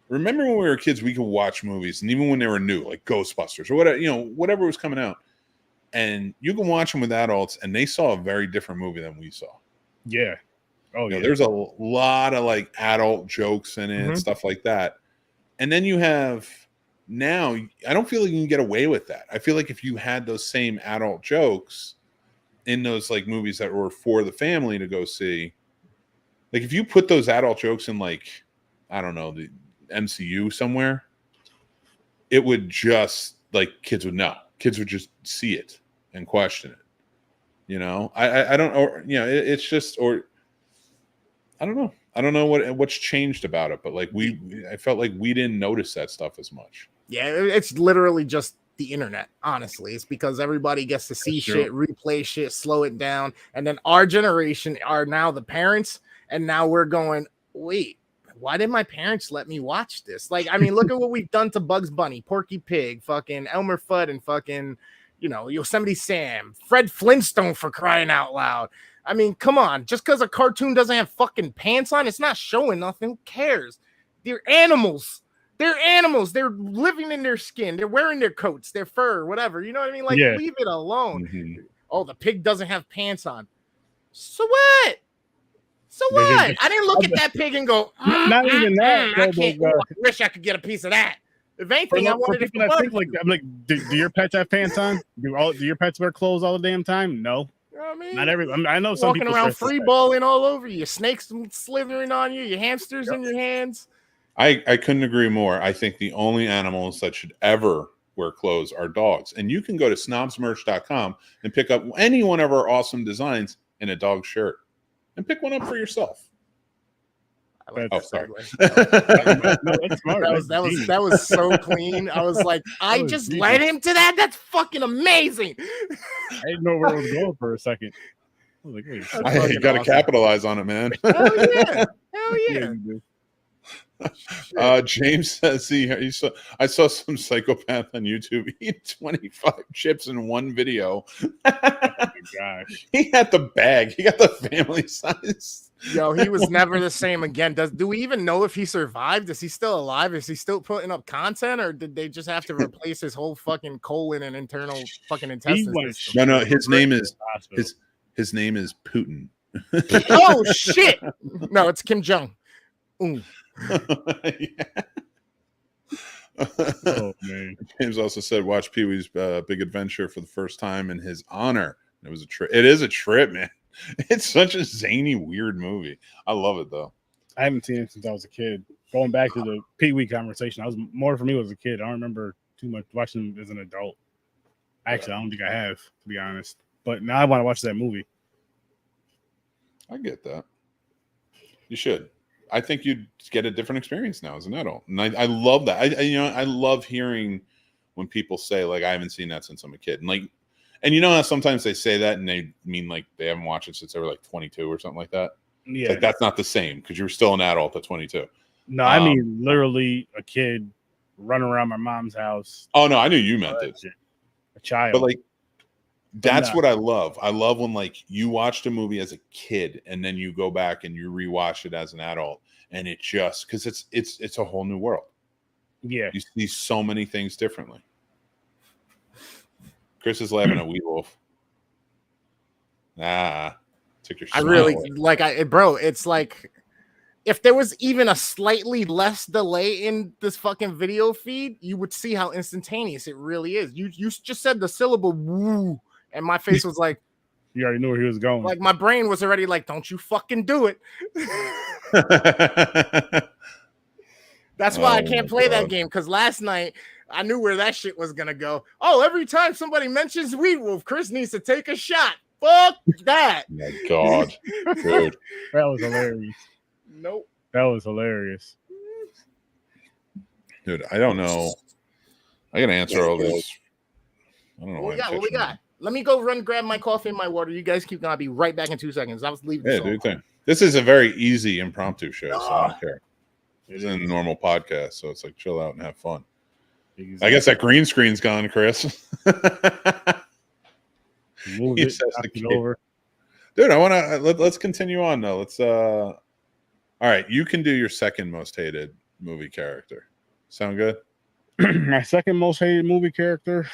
remember when we were kids, we could watch movies, and even when they were new, like Ghostbusters or whatever was coming out, and you can watch them with adults, and they saw a very different movie than we saw. Yeah. Oh You know, yeah. there's a lot of like adult jokes in it, stuff like that. And then you have now, I don't feel like you can get away with that. I feel like if you had those same adult jokes in those like movies that were for the family to go see, like if you put those adult jokes in like, I don't know, the MCU somewhere, it would just like kids would know. Kids would just see it and question it. You know, I don't, or you know, it's just, or I don't know. I don't know what's changed about it, but like I felt like we didn't notice that stuff as much. Yeah, it's literally just the internet. Honestly, it's because everybody gets to see shit, replay shit, slow it down, and then our generation are now the parents, and now we're going, wait, why did my parents let me watch this? Like, I mean, look at what we've done to Bugs Bunny, Porky Pig, fucking Elmer Fudd, and fucking, you know, Yosemite Sam, Fred Flintstone, for crying out loud. I mean, come on, just because a cartoon doesn't have fucking pants on, it's not showing nothing. Who cares? They're animals. They're animals. They're living in their skin. They're wearing their coats, their fur, whatever. You know what I mean? Like, leave it alone. Oh, the pig doesn't have pants on. So what? So what? I didn't look at that pig and go, not even that. I wish I could get a piece of that. If anything, I wanted it to think like, I'm like, do your pets have pants on? Do your pets wear clothes all the damn time? No. You know what I mean? Not every. I know some walking people around free balling all over you, snakes slithering on you, your hamsters in your hands. I couldn't agree more. I think the only animals that should ever wear clothes are dogs. And you can go to snobsmerch.com and pick up any one of our awesome designs in a dog shirt and pick one up for yourself. Sorry. That was so clean. I was like, I just led him to that. That's fucking amazing. I didn't know where it was going for a second. I was like, hey, you got to capitalize on it, man. Hell yeah. Hell yeah. James says I saw some psychopath on YouTube eat 25 chips in one video. Oh my gosh. He had the bag. He got the family size. Yo, he was never the same again. Do we even know if he survived? Is he still alive? Is he still putting up content, or did they just have to replace his whole fucking colon and internal fucking intestines? No, his name is Putin. Oh shit. No, it's Kim Jong. Oh man. James also said watch Pee-wee's Big Adventure for the first time in his honor. It was a trip. It is a trip, man. It's such a zany, weird movie. I love it though. I haven't seen it since I was a kid. Going back to the Pee-wee conversation, I was more for me as a kid. I don't remember too much watching it as an adult. Actually, I don't think I have, to be honest. But now I want to watch that movie. I get that. You should. I think you'd get a different experience now as an adult, and I love that. I love hearing when people say like I haven't seen that since I'm a kid, and you know how sometimes they say that and they mean like they haven't watched it since they were like 22 or something like that. Yeah, it's like that's not the same because you were still an adult at 22. No, I mean literally a kid running around my mom's house. Oh no, I knew you meant it. A child, but like that's what I love. I love when like you watched a movie as a kid and then you go back and you rewatch it as an adult, and it just because it's a whole new world. Yeah, you see so many things differently. Chris is laughing at Weewolf. Took your. I really like bro. It's like if there was even a slightly less delay in this fucking video feed, you would see how instantaneous it really is. You just said the syllable "woo," and my face was like, you already knew where he was going. Like my brain was already like, "Don't you fucking do it." That's why I can't play that game, because last night I knew where that shit was gonna go. Oh, every time somebody mentions Weewolf, Chris needs to take a shot. Fuck that. Oh my God, dude, that was hilarious. Nope, that was hilarious, dude. I don't know. I gotta answer all this. I don't know what we got. Let me go grab my coffee and my water. You guys keep going. I'll be right back in 2 seconds. I was leaving. Yeah, dude. This is a very easy impromptu show, so I don't care. This isn't a normal podcast, so it's like chill out and have fun. Exactly. I guess that green screen's gone, Chris. Move it over. Dude, I want to let's continue on though. Let's all right, you can do your second most hated movie character. Sound good? My second most hated movie character.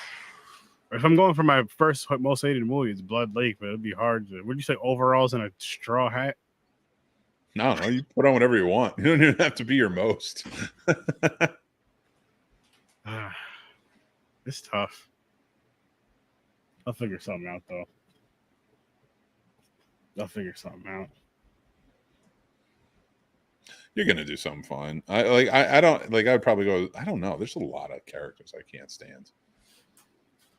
If I'm going for my first most hated movie, it's Blood Lake, but it'd be hard to. Would you say overalls and a straw hat? No, you put on whatever you want. You don't even have to be your most. It's tough. I'll figure something out, though. I'll figure something out. You're gonna do something fun. I don't like. I'd probably go. I don't know. There's a lot of characters I can't stand.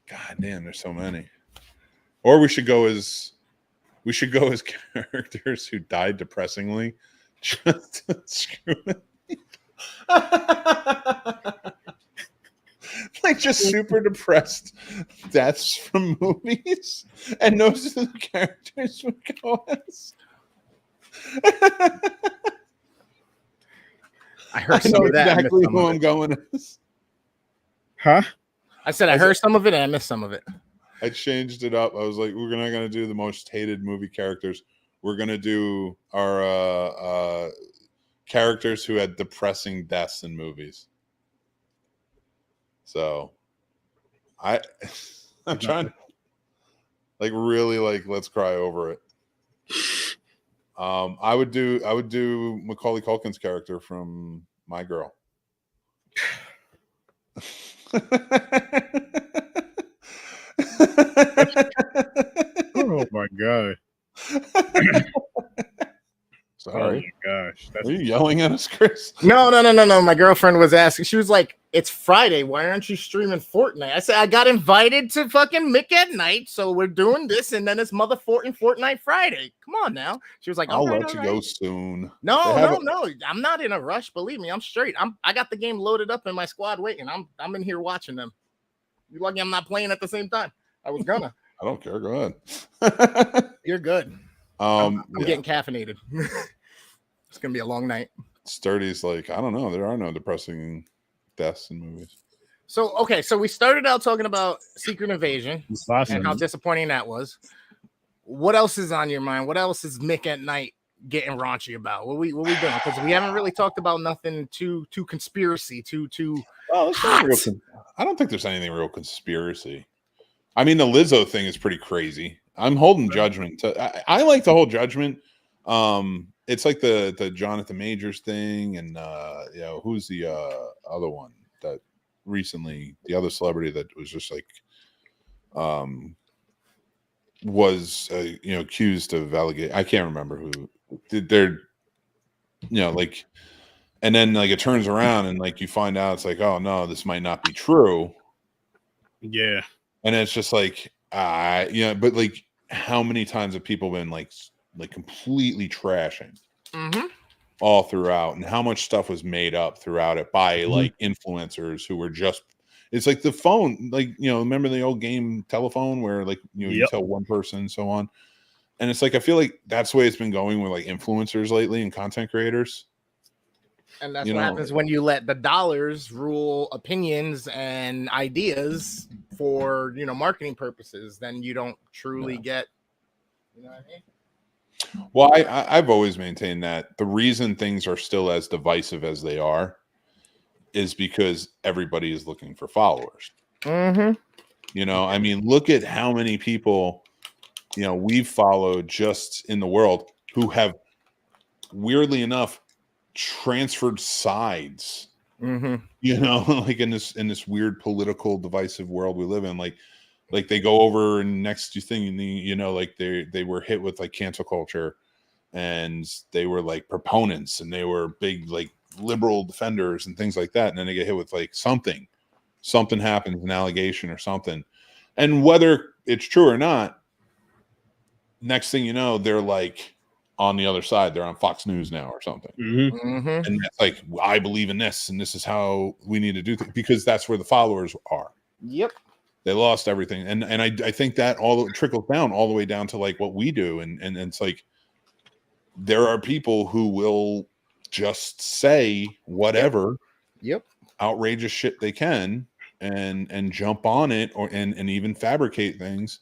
God damn, there's so many. Or we should go as characters who died depressingly. Just to screw it. Like just super depressed deaths from movies, and those are the characters we go as. I heard some of that. Exactly who I'm going as. Huh? I said I heard some of it and I missed some of it. I changed it up. I was like, we're not going to do the most hated movie characters. We're going to do our characters who had depressing deaths in movies. So I'm trying to like really like let's cry over it. I would do Macaulay Culkin's character from My Girl. Oh my god. Sorry. Oh my gosh. Are you yelling at us, Chris? No. My girlfriend was asking. She was like, "It's Friday. Why aren't you streaming Fortnite?" I said, "I got invited to fucking Mick Nite, so we're doing this, and then it's Fortnite Friday. Come on now." She was like, I'll "Okay, let you go soon." No. I'm not in a rush. Believe me, I'm straight. I got the game loaded up in my squad waiting. I'm in here watching them. You're lucky I'm not playing at the same time. I was gonna. I don't care. Go ahead. You're good. I'm getting caffeinated. It's gonna be a long night. Sturdy's like, I don't know. There are no depressing deaths in movies. So we started out talking about Secret Invasion and how disappointing that was. What else is on your mind? What else is Mick at Night getting raunchy about? What we doing? Because we haven't really talked about nothing too conspiracy, too. Oh, I don't think there's anything real conspiracy. I mean, the Lizzo thing is pretty crazy. I'm holding judgment. I like the whole judgment. It's like the Jonathan Majors thing, and who's the other one that recently, the other celebrity that was just like was accused of allegation. I can't remember who. They're like, and then like it turns around and like you find out it's like, oh no, this might not be true. Yeah, and it's just like but like how many times have people been like completely trashing all throughout, and how much stuff was made up throughout it by like influencers who were just, it's like the phone, like, remember the old game telephone where like, you tell one person and so on. And it's like, I feel like that's the way it's been going with like influencers lately and content creators. And that's what happens when you let the dollars rule opinions and ideas for, marketing purposes. Then you don't truly get, you know what I mean? Well, I've always maintained that the reason things are still as divisive as they are is because everybody is looking for followers. Mm-hmm. I mean, look at how many people, we've followed just in the world who have, weirdly enough, transferred sides. Like in this weird political divisive world we live in, like they go over and next thing, like they were hit with like cancel culture, and they were like proponents, and they were big like liberal defenders and things like that, and then they get hit with like something happens, an allegation or something, and whether it's true or not, next thing you know, they're like on the other side. They're on Fox News now or something. And it's like, I believe in this, and this is how we need to do things, because that's where the followers are. Yep. They lost everything. And I think that all trickles down all the way down to like what we do. And it's like, there are people who will just say whatever outrageous shit they can and jump on it, and even fabricate things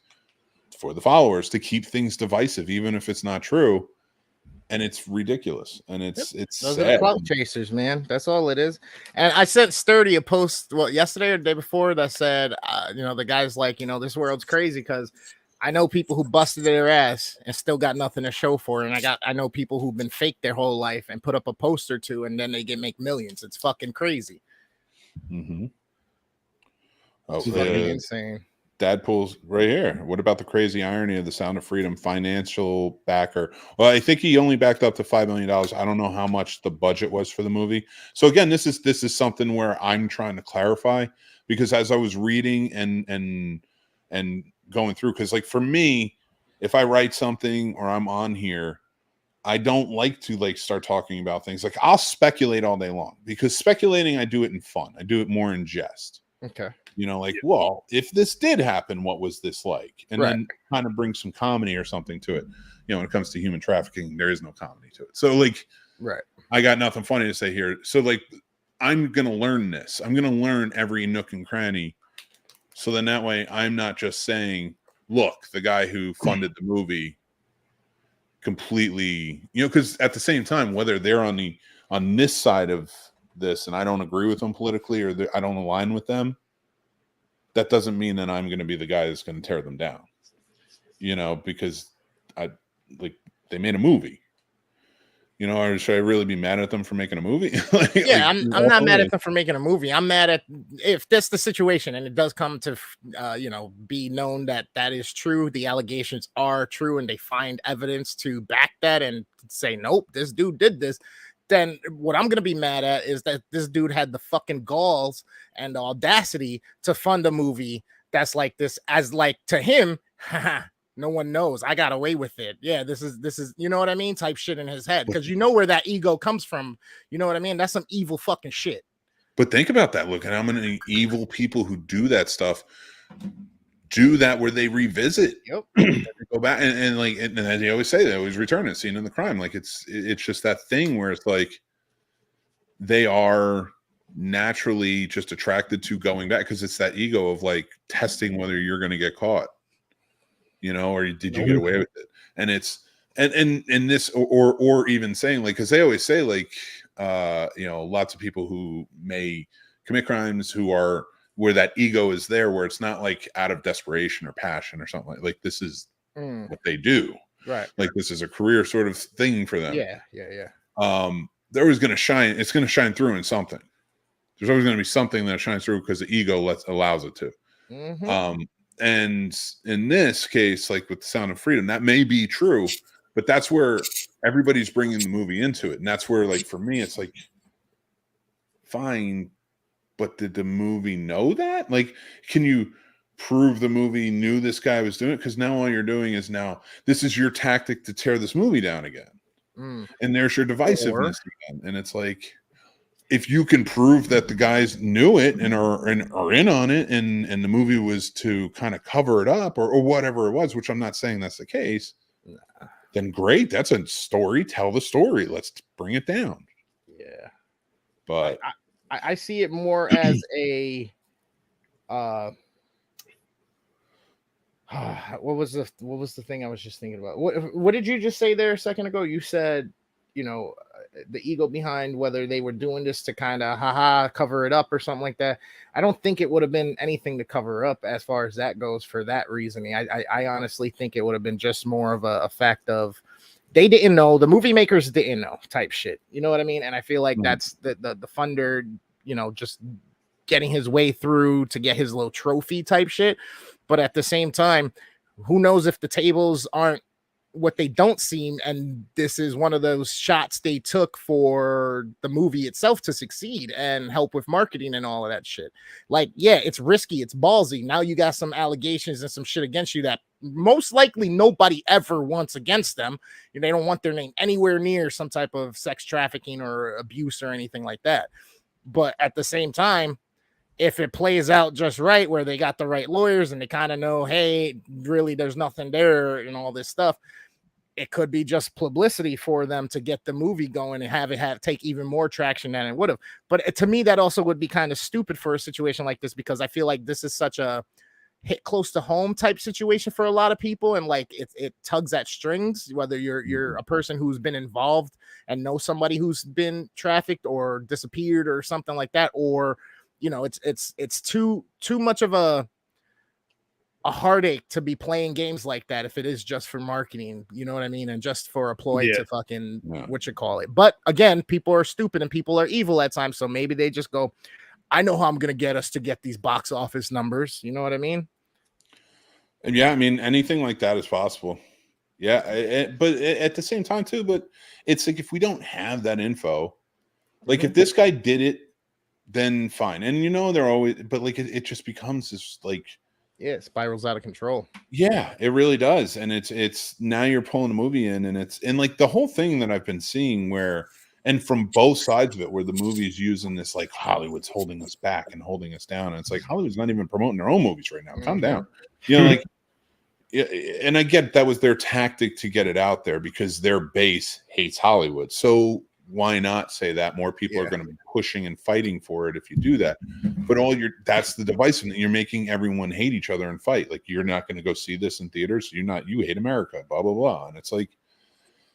for the followers to keep things divisive, even if it's not true. And it's ridiculous, and it's those sad. are the clout chasers, man. That's all it is. And I sent Sturdy a post yesterday or the day before that said, the guy's like, this world's crazy because I know people who busted their ass and still got nothing to show for it. And I know people who've been fake their whole life and put up a poster too, and then they make millions. It's fucking crazy. Mm-hmm. Oh, It's fucking insane. Dadpool's right here. What about the crazy irony of the Sound of Freedom financial backer? Well, I think he only backed up to $5 million. I don't know how much the budget was for the movie. So again, this is something where I'm trying to clarify, because as I was reading and going through, because like for me, if I write something or I'm on here, I don't like to like start talking about things. Like I'll speculate all day long, because speculating, I do it in fun. I do it more in jest. Okay. You know, like, well, if this did happen, what was this like? And then kind of bring some comedy or something to it. You know, when it comes to human trafficking, there is no comedy to it. So like, I got nothing funny to say here. So like, I'm going to learn this. I'm going to learn every nook and cranny. So then that way I'm not just saying, look, the guy who funded the movie completely, you know, because at the same time, whether they're on this side of this and I don't agree with them politically, or I don't align with them, that doesn't mean that I'm going to be the guy that's going to tear them down, you know, because they made a movie, you know, or should I really be mad at them for making a movie? I'm not mad at them for making a movie. I'm mad at if that's the situation and it does come to, be known that that is true. The allegations are true and they find evidence to back that and say, nope, this dude did this. Then what I'm going to be mad at is that this dude had the fucking galls and the audacity to fund a movie that's like this, as like to him, no one knows. I got away with it. Yeah, this is, you know what I mean? Type shit in his head. Because you know where that ego comes from. You know what I mean? That's some evil fucking shit. But think about that. Look at how many evil people who do that stuff do that, where they revisit. Yep. They go back and as they always say, they always return it, scene in the crime. Like it's just that thing where it's like they are naturally just attracted to going back, because it's that ego of like testing whether you're going to get caught, you know, or did you get away with it? And it's and this or even saying, like, because they always say, like, lots of people who may commit crimes who are where that ego is there, where it's not like out of desperation or passion or something like this is what they do, right? Like this is a career sort of thing for them. Yeah. They're always going to shine. It's going to shine through in something. There's always going to be something that shines through because the ego allows it to. Mm-hmm. And in this case, like with the Sound of Freedom, that may be true, but that's where everybody's bringing the movie into it, and that's where, like, for me, it's like, fine. But did the movie know that? Like, can you prove the movie knew this guy was doing it? Because now all you're doing is this is your tactic to tear this movie down again. And there's your divisiveness again. And it's like, if you can prove that the guys knew it and are in on it, and the movie was to kind of cover it up or whatever it was, which I'm not saying that's the case, then great. That's a story. Tell the story. Let's bring it down. Yeah. But I see it more as a what was the thing I was just thinking about? What did you just say there a second ago? You said, the ego behind whether they were doing this to kind of cover it up or something like that. I don't think it would have been anything to cover up as far as that goes for that reasoning. I honestly think it would have been just more of a fact of they didn't know, the movie makers didn't know type shit. You know what I mean? And I feel like that's the funder, just getting his way through to get his little trophy type shit. But at the same time, who knows if the tables aren't what they don't seem, and this is one of those shots they took for the movie itself to succeed and help with marketing and all of that shit. Like, yeah, it's risky, it's ballsy. Now you got some allegations and some shit against you that most likely nobody ever wants against them. They don't want their name anywhere near some type of sex trafficking or abuse or anything like that. But at the same time, if it plays out just right, where they got the right lawyers and they kind of know, hey, really, there's nothing there and all this stuff, it could be just publicity for them to get the movie going and have it take even more traction than it would have. But to me, that also would be kind of stupid for a situation like this, because I feel like this is such a hit close to home type situation for a lot of people. And like, it tugs at strings, whether you're a person who's been involved and know somebody who's been trafficked or disappeared or something like that, or, it's too much of a a heartache to be playing games like that if it is just for marketing, you know what I mean? And just for a ploy to fucking what you call it. But again, people are stupid and people are evil at times. So maybe they just go, I know how I'm going to get us to get these box office numbers. You know what I mean? And yeah, I mean, anything like that is possible. Yeah. But at the same time too, but it's like, if we don't have that info, like if this guy did it, then fine. And you know, they're always, but like, it just becomes this like, yeah, it spirals out of control. Yeah, it really does. And it's now you're pulling a movie in, and like the whole thing that I've been seeing where, and from both sides of it, where the movie's using this like Hollywood's holding us back and holding us down. And it's like Hollywood's not even promoting their own movies right now. Calm down. You know, like, and I get that was their tactic to get it out there because their base hates Hollywood. So why not say that? More people are going to be pushing and fighting for it if you do that. But that's the divisiveness. You're making everyone hate each other and fight. Like, you're not going to go see this in theaters. So you hate America, blah, blah, blah. And it's like,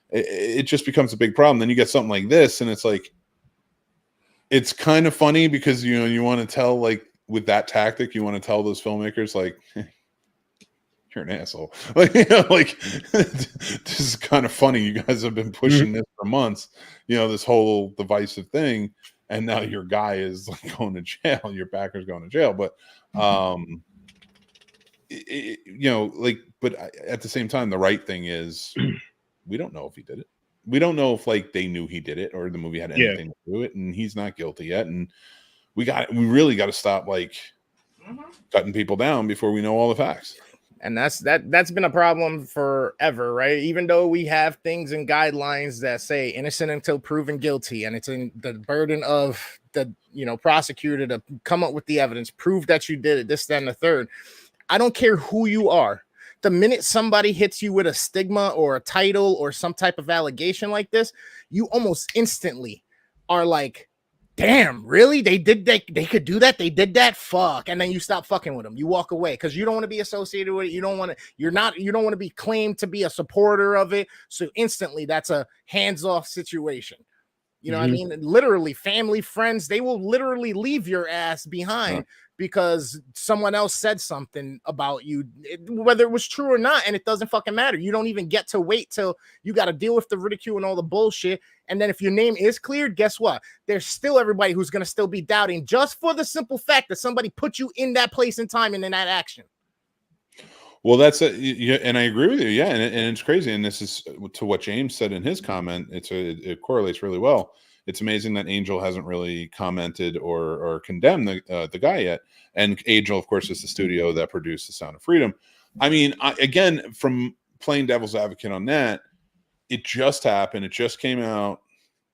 it just becomes a big problem. Then you get something like this, and it's like, it's kind of funny because, you know, you want to tell, like, with that tactic, you want to tell those filmmakers, like, you're an asshole. Like, you know, like, this is kind of funny. You guys have been pushing this for months, you know, this whole divisive thing. And now your guy is like going to jail. Your backer's going to jail. But, you know, like, but at the same time, the right thing is we don't know if he did it. We don't know if like they knew he did it or the movie had anything to do with it. And he's not guilty yet. And we really got to stop like cutting people down before we know all the facts. And that's been a problem forever, right? Even though we have things and guidelines that say innocent until proven guilty, and it's in the burden of the, you know, prosecutor to come up with the evidence, prove that you did it, this, that, and the third. I don't care who you are. The minute somebody hits you with a stigma or a title or some type of allegation like this, you almost instantly are like, damn, really? They did that? They could do that? They did that? Fuck. And then you stop fucking with them. You walk away because you don't want to be associated with it. You don't want to, you don't want to be claimed to be a supporter of it. So instantly that's a hands-off situation. You know what I mean? Literally, family, friends, they will literally leave your ass behind because someone else said something about you, whether it was true or not, and it doesn't fucking matter. You don't even get to wait till you got to deal with the ridicule and all the bullshit. And then if your name is cleared, guess what? There's still everybody who's going to still be doubting just for the simple fact that somebody put you in that place and time and in that action. Well, that's and I agree with you. Yeah, and it's crazy. And this is to what James said in his comment. It correlates really well. It's amazing that Angel hasn't really commented or condemned the guy yet. And Angel, of course, is the studio that produced The Sound of Freedom. I mean, again, from playing devil's advocate on that, it just happened. It just came out.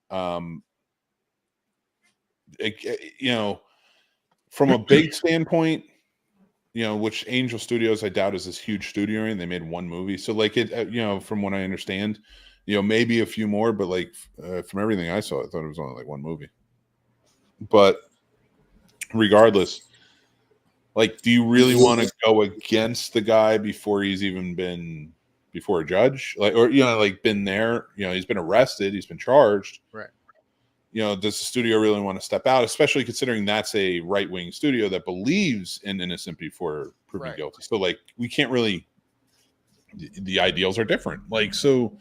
You know, from a big standpoint, you know, which Angel Studios, I doubt, is this huge studio, and they made one movie. So, like, it, you know, from what I understand, you know, maybe a few more, but like from everything I saw, I thought it was only like one movie. But regardless, like, do you really want to go against the guy before he's even been before a judge, like, or, you know, like, been there? You know, he's been arrested, he's been charged, right? You know, does the studio really want to step out, especially considering that's a right-wing studio that believes in innocent before proven guilty? So, like, we can't really, the ideals are different. Like, so,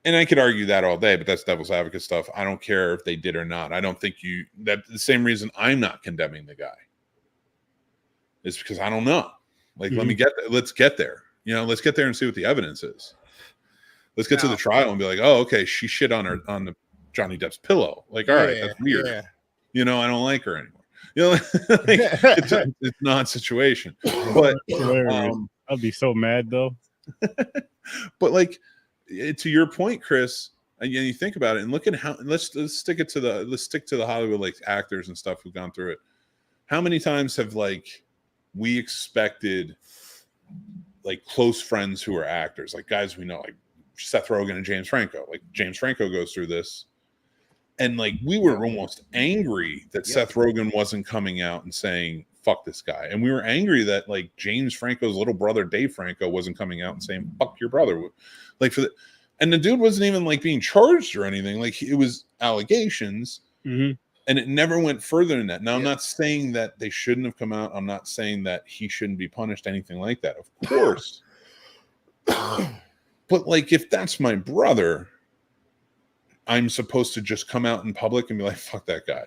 and I could argue that all day, but that's devil's advocate stuff. I don't care if they did or not. I don't think that's the same reason I'm not condemning the guy. It's because I don't know. Like, let's get there. You know, let's get there and see what the evidence is. Let's get to the trial and be like, oh, okay, she shit on the Johnny Depp's pillow. Like, all right, that's weird. Yeah. You know, I don't like her anymore. You know, like, it's not situation. But I'd be so mad though. But like, to your point, Chris, and you think about it and look at how let's stick to the Hollywood, like, actors and stuff who've gone through it. How many times have, like, we expected, like, close friends who are actors, like guys we know, like Seth Rogen and James Franco. Like, James Franco goes through this. And, like, we were almost angry that Seth Rogen wasn't coming out and saying, fuck this guy. And we were angry that, like, James Franco's little brother, Dave Franco, wasn't coming out and saying, fuck your brother. Like, and the dude wasn't even, like, being charged or anything. Like, it was allegations. And it never went further than that. Now, I'm Yeah. not saying that they shouldn't have come out. I'm not saying that he shouldn't be punished, anything like that. Of course. But like, if that's my brother, I'm supposed to just come out in public and be like, fuck that guy.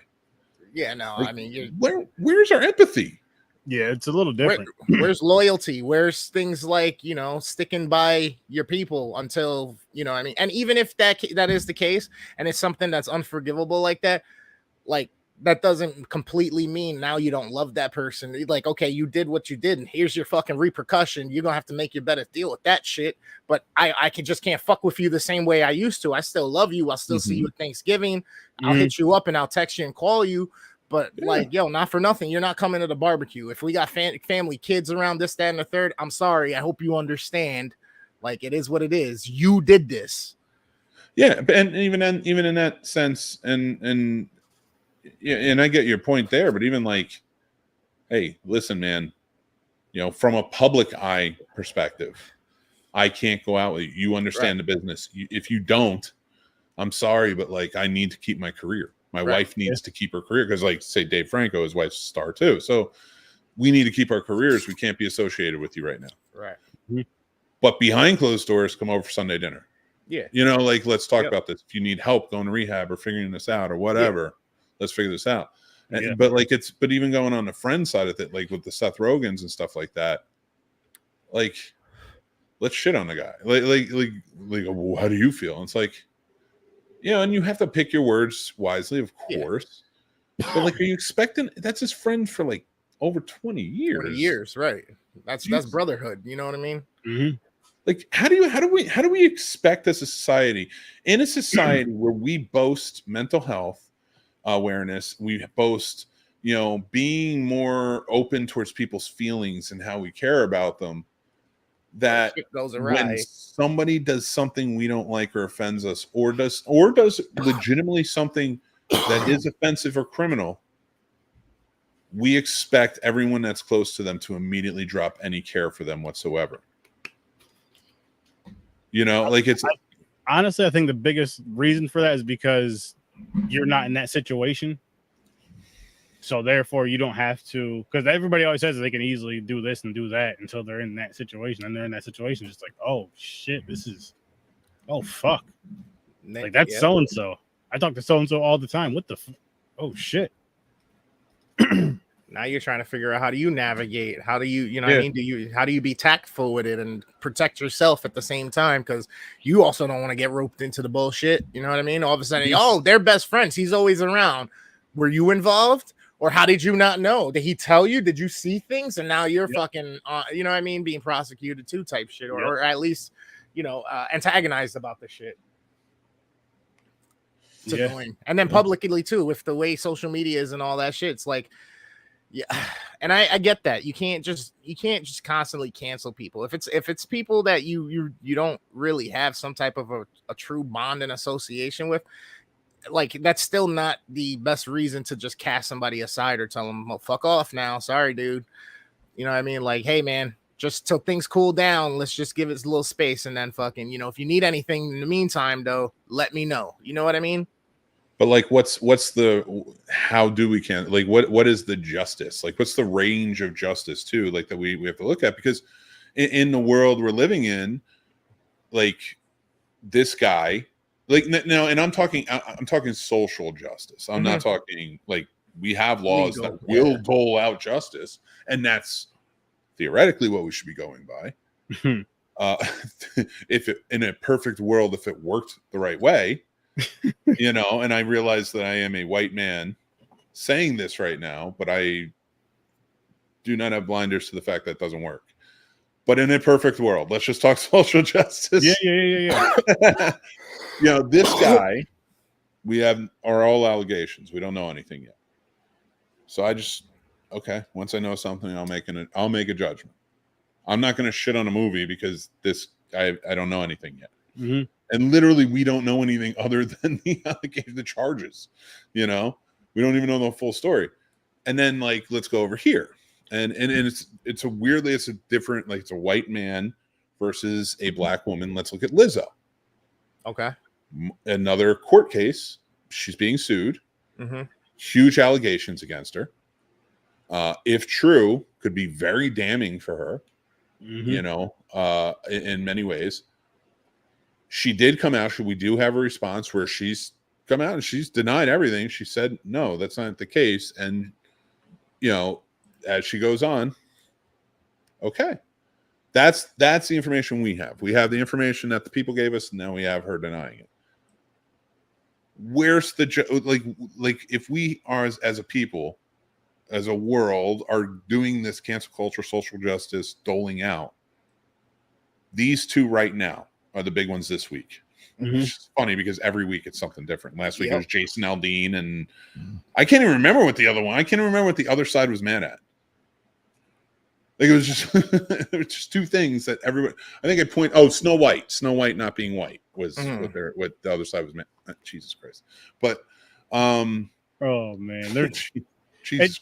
Yeah, no, Like, I mean, where's our empathy? Yeah, it's a little different. where's loyalty? Where's things like, you know, sticking by your people until, you know, I mean, and even if that is the case, and it's something that's unforgivable like that, that doesn't completely mean now you don't love that person. Like, okay, you did what you did, and here's your fucking repercussion. You're gonna have to make your better deal with that shit. But I can't fuck with you the same way I used to. I still love you. I'll still see you at Thanksgiving. I'll hit you up and I'll text you and call you. But like, yo, not for nothing. You're not coming to the barbecue. If we got family, kids around, this, that, and the third, I'm sorry. I hope you understand. Like, it is what it is. You did this. Yeah, and even in that sense, and yeah, and I get your point there, but even like, hey, listen, man, you know, from a public eye perspective, I can't go out with you. You understand the business. If you don't, I'm sorry, but like, I need to keep my career. My wife needs to keep her career because, like, say Dave Franco, his wife's a star too. So we need to keep our careers. We can't be associated with you right now. Right. But behind closed doors, come over for Sunday dinner. Yeah. You know, like, let's talk about this. If you need help going to rehab or figuring this out or whatever, let's figure this out. And, but like, but even going on the friend side of it, like with the Seth Rogans and stuff like that, like, let's shit on the guy. Like, how do you feel? And it's like, you know, and you have to pick your words wisely, of course. Yeah. But like, are you expecting? That's his friend for like over 20 years. 20 years, right? That's brotherhood. You know what I mean? Mm-hmm. Like, how do we expect as a society, in a society where we boast mental health awareness, we boast, you know, being more open towards people's feelings and how we care about them, that when somebody does something we don't like or offends us, or does legitimately something that is offensive or criminal, we expect everyone that's close to them to immediately drop any care for them whatsoever. You know, like, it's honestly, I think the biggest reason for that is because you're not in that situation. So therefore, you don't have to, because everybody always says they can easily do this and do that until they're in that situation. And they're in that situation, just like, oh shit, oh fuck. Like, that's so-and-so. I talk to so-and-so all the time. What the oh shit. Now you're trying to figure out, how do you navigate? How do you, what I mean? How do you be tactful with it and protect yourself at the same time? Because you also don't want to get roped into the bullshit. You know what I mean? All of a sudden, they're best friends. He's always around. Were you involved? Or how did you not know? Did he tell you? Did you see things? And now you're fucking, you know what I mean? Being prosecuted too, type shit. Or at least, you know, antagonized about the shit. It's annoying. And then publicly too, with the way social media is and all that shit. It's like, and I get that. You can't just constantly cancel people. If it's people that you don't really have some type of a true bond and association with, like, that's still not the best reason to just cast somebody aside or tell them, well, fuck off now. Sorry, dude. You know what I mean? Like, hey, man, just till things cool down, let's just give it a little space. And then fucking, you know, if you need anything in the meantime, though, let me know. You know what I mean? But like, how do we like, what is the justice? Like, what's the range of justice too? Like, that we have to look at, because in the world we're living in, like, this guy, like, now, and I'm talking social justice. I'm not talking, like, we have laws that will dole out justice, and that's theoretically what we should be going by. If it, in a perfect world, if it worked the right way, you know, and I realize that I am a white man saying this right now, but I do not have blinders to the fact that it doesn't work. But in a perfect world, let's just talk social justice. Yeah. You know, this guy, are all allegations. We don't know anything yet. So once I know something, I'll make a judgment. I'm not going to shit on a movie because I don't know anything yet. Mm-hmm. And literally, we don't know anything other than the charges. You know, we don't even know the full story. And then, like, let's go over here, and it's a different, like, it's a white man versus a black woman. Let's look at Lizzo. Okay. Another court case. She's being sued huge allegations against her. If true, could be very damning for her, you know, in many ways. She did come out. We do have a response where she's come out and she's denied everything. She said, no, that's not the case. And, you know, as she goes on, okay. That's the information we have. We have the information that the people gave us, and now we have her denying it. Where's the like if we are as a people, as a world, are doing this cancel culture, social justice, doling out, these two right now are the big ones this week. Which is funny because every week it's something different. Last week it was Jason Aldean, and I can't even remember what the other one. I can't even remember what the other side was mad at. Like it was just it was just two things that everyone. I think I point. Oh, Snow White not being white was what the other side was mad. Jesus Christ! But oh man, they're.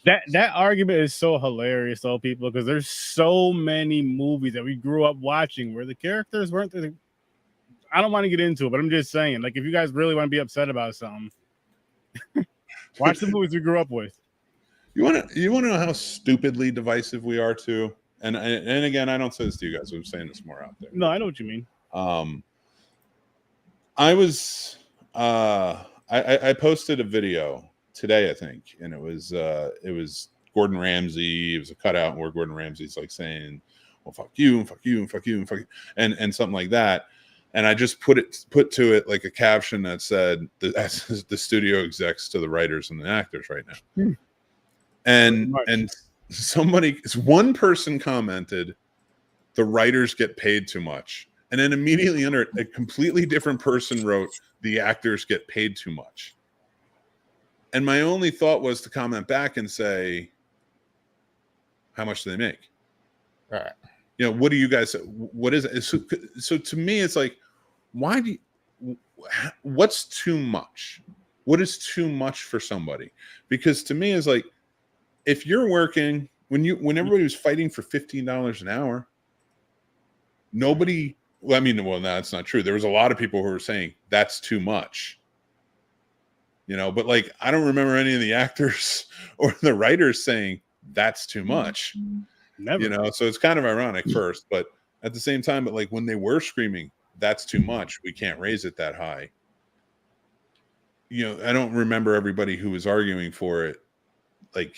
That argument is so hilarious, though, people, because there's so many movies that we grew up watching where the characters weren't the. I don't want to get into it, but I'm just saying, like, if you guys really want to be upset about something, watch the movies we grew up with. You want to know how stupidly divisive we are too, and again, I don't say this to you guys. I'm saying this more out there. No, I know what you mean. I was I posted a video today, I think, and it was Gordon Ramsay. It was a cutout where Gordon Ramsay's like saying, "Well, fuck you and fuck you and fuck you and fuck you," and something like that. And I just put to it like a caption that said, "The studio execs to the writers and the actors right now." And one person commented, "The writers get paid too much," and then immediately under it, a completely different person wrote, "The actors get paid too much." And my only thought was to comment back and say, "How much do they make?" All right. You know, what do you guys? What is it? So to me, it's like, why do you? What's too much? What is too much for somebody? Because to me, it's like, if you're working when everybody was fighting for $15 an hour, nobody. Well, I mean, no, that's not true. There was a lot of people who were saying that's too much. You know, but like, I don't remember any of the actors or the writers saying that's too much. Never. You know, so it's kind of ironic first, but at the same time, but like when they were screaming, that's too much, we can't raise it that high. You know, I don't remember everybody who was arguing for it. Like,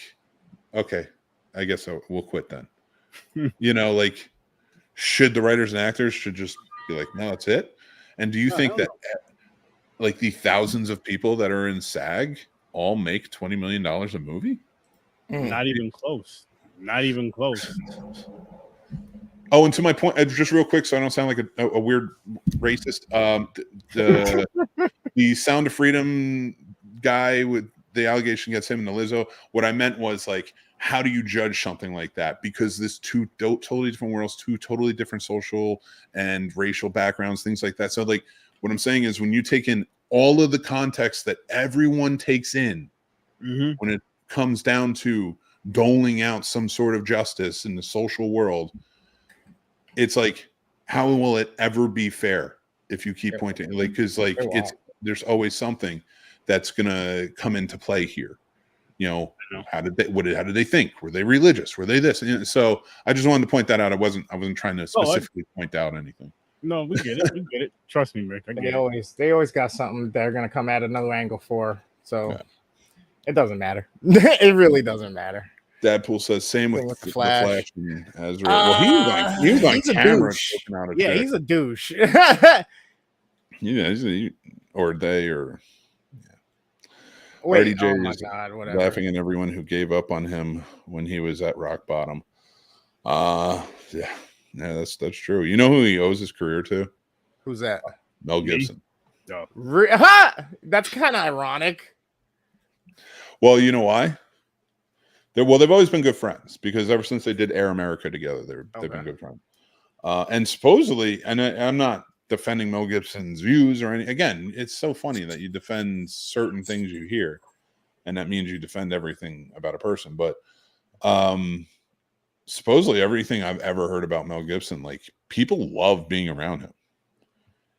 okay, I guess we'll quit then. You know, like, should the writers and actors should just be like, no, that's it? And do you think that like the thousands of people that are in SAG all make $20 million a movie? Not even close. Not even close. Oh, and to my point, just real quick, so I don't sound like a weird racist. The Sound of Freedom guy with the allegation against him and the Lizzo. What I meant was like, how do you judge something like that? Because this two totally different worlds, two totally different social and racial backgrounds, things like that. So like, what I'm saying is, when you take in all of the context that everyone takes in, when it comes down to doling out some sort of justice in the social world, it's like, how will it ever be fair if you keep pointing? Like, because like there's always something that's gonna come into play here. You know, how did they think? Were they religious? Were they this? And so I just wanted to point that out. I wasn't trying to specifically point out anything. No, we get it. We get it. Trust me, Mick. They always got something they're gonna come at another angle for. So it doesn't matter. It really doesn't matter. Deadpool says same with the Flash. And Ezra. Well, he was on camera. Yeah, he's a douche. Or they or. Wait, RDJ oh my is God, whatever. laughing at everyone who gave up on him when he was at rock bottom. Yeah, that's true. You know who he owes his career to? Who's that? Mel Gibson. That's kind of ironic. Well, you know why? They've always been good friends, because ever since they did Air America together, they've been good friends. And supposedly, and I'm not defending Mel Gibson's views or any. Again, it's so funny that you defend certain things you hear, and that means you defend everything about a person. But supposedly, everything I've ever heard about Mel Gibson, like, people love being around him.